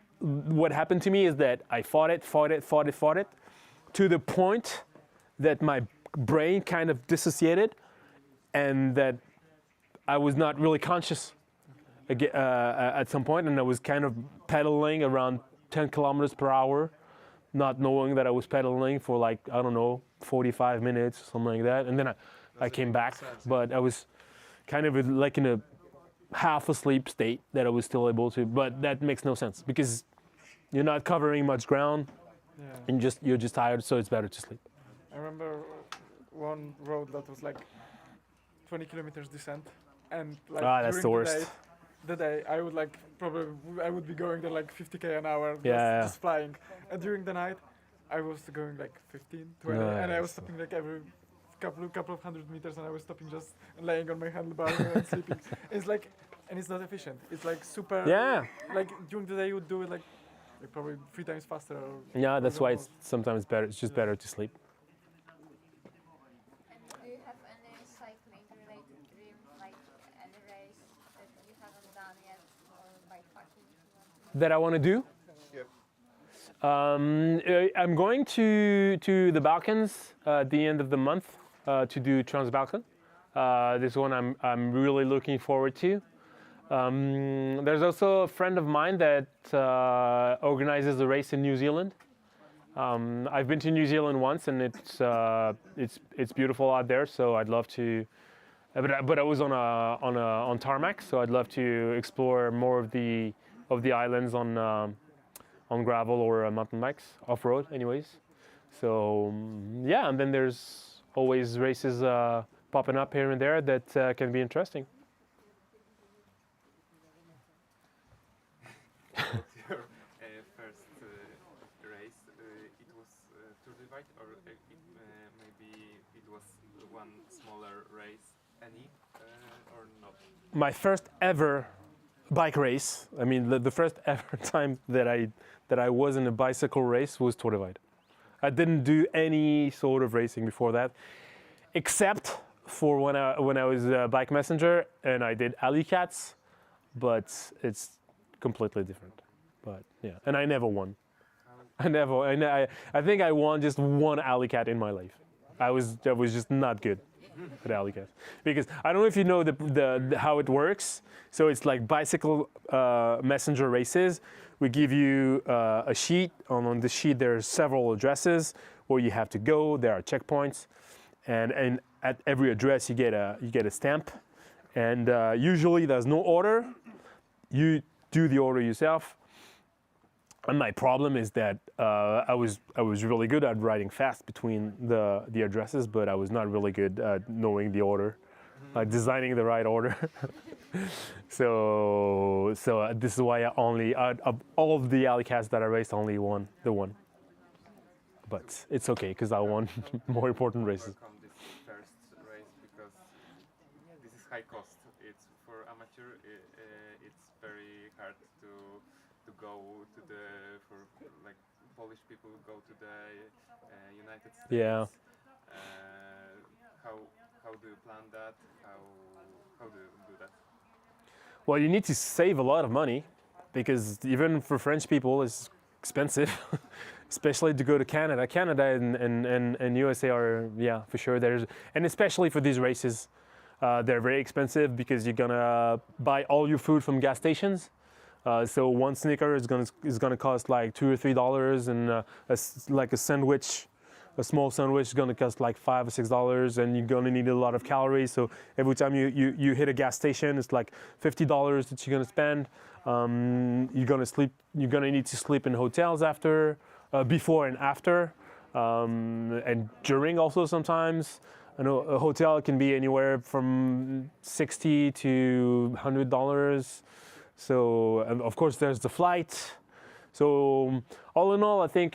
What happened to me is that I fought it, to the point that my brain kind of dissociated, and that I was not really conscious at some point, and I was kind of pedaling around 10 kilometers per hour, not knowing that I was pedaling for like, I don't know, 45 minutes or something like that. And then I came back, but I was kind of like in a half asleep state that I was still able to, but that makes no sense because you're not covering much ground, Yeah. and you're just tired, so it's better to sleep. I remember one road that was like 20 kilometers descent, and like That's the during worst. the day I would like I would be going there like 50k an hour, Yeah. just flying, and during the night I was going like 15, 20, and I was stopping like every couple of 100 meters, and I was stopping just laying on my handlebar and sleeping. It's like, and it's not efficient. It's like super. Yeah. Like during the day you would do it like probably 3 times faster. Yeah, that's why it's almost. sometimes better. It's just better to sleep. And do you have any cycling related dream, like any race that you haven't done yet, or bikepacking? That I want to do. Yep. I'm going to the Balkans at the end of the month to do Trans-Balkan. This one I'm really looking forward to. There's also a friend of mine that organizes a race in New Zealand. I've been to New Zealand once, and it's beautiful out there. So I'd love to. But I was on tarmac, so I'd love to explore more of the islands on gravel or mountain bikes, off road, anyways. So yeah, and then there's always races popping up here and there that can be interesting. Your first race, it was Tour de Bike, or maybe it was one smaller race, any or not? My first ever bike race. I mean, the first ever time that I was in a bicycle race was Tour de Bike. I didn't do any sort of racing before that, except for when I was a bike messenger and I did alley cats, but it's completely different. But yeah, and I never won. I think I won just one alley cat in my life. I was just not good at alley cats, because I don't know if you know the how it works. So it's like bicycle messenger races. We give you a sheet. On the sheet there are several addresses where you have to go. There are checkpoints, and at every address you get a stamp. And usually there's no order. You do the order yourself. And my problem is that I was really good at riding fast between the addresses, but I was not really good at knowing the order, designing the right order. So this is why I only out of all of the alley cats that I raced, only won the one. But it's okay because I won more important races. Overcome this first race because this is high cost. It's for amateur. It's very hard to go to for like Polish people go to the United States. Yeah. How do you plan that? How do you do that? Well, you need to save a lot of money because even for French people, it's expensive, especially to go to Canada. Canada and USA are, yeah, for sure. And especially for these races, they're very expensive because you're gonna buy all your food from gas stations. So one Snicker is gonna cost like $2 or $3, and like a sandwich, a small sandwich is gonna cost like $5 or $6, and you're gonna need a lot of calories. So every time you hit a gas station, it's like $50 that you're gonna spend. You're gonna need to sleep in hotels after, before and after, and during also sometimes. I know a hotel can be anywhere from $60 to $100. So, and of course, there's the flight. So, all in all, I think it's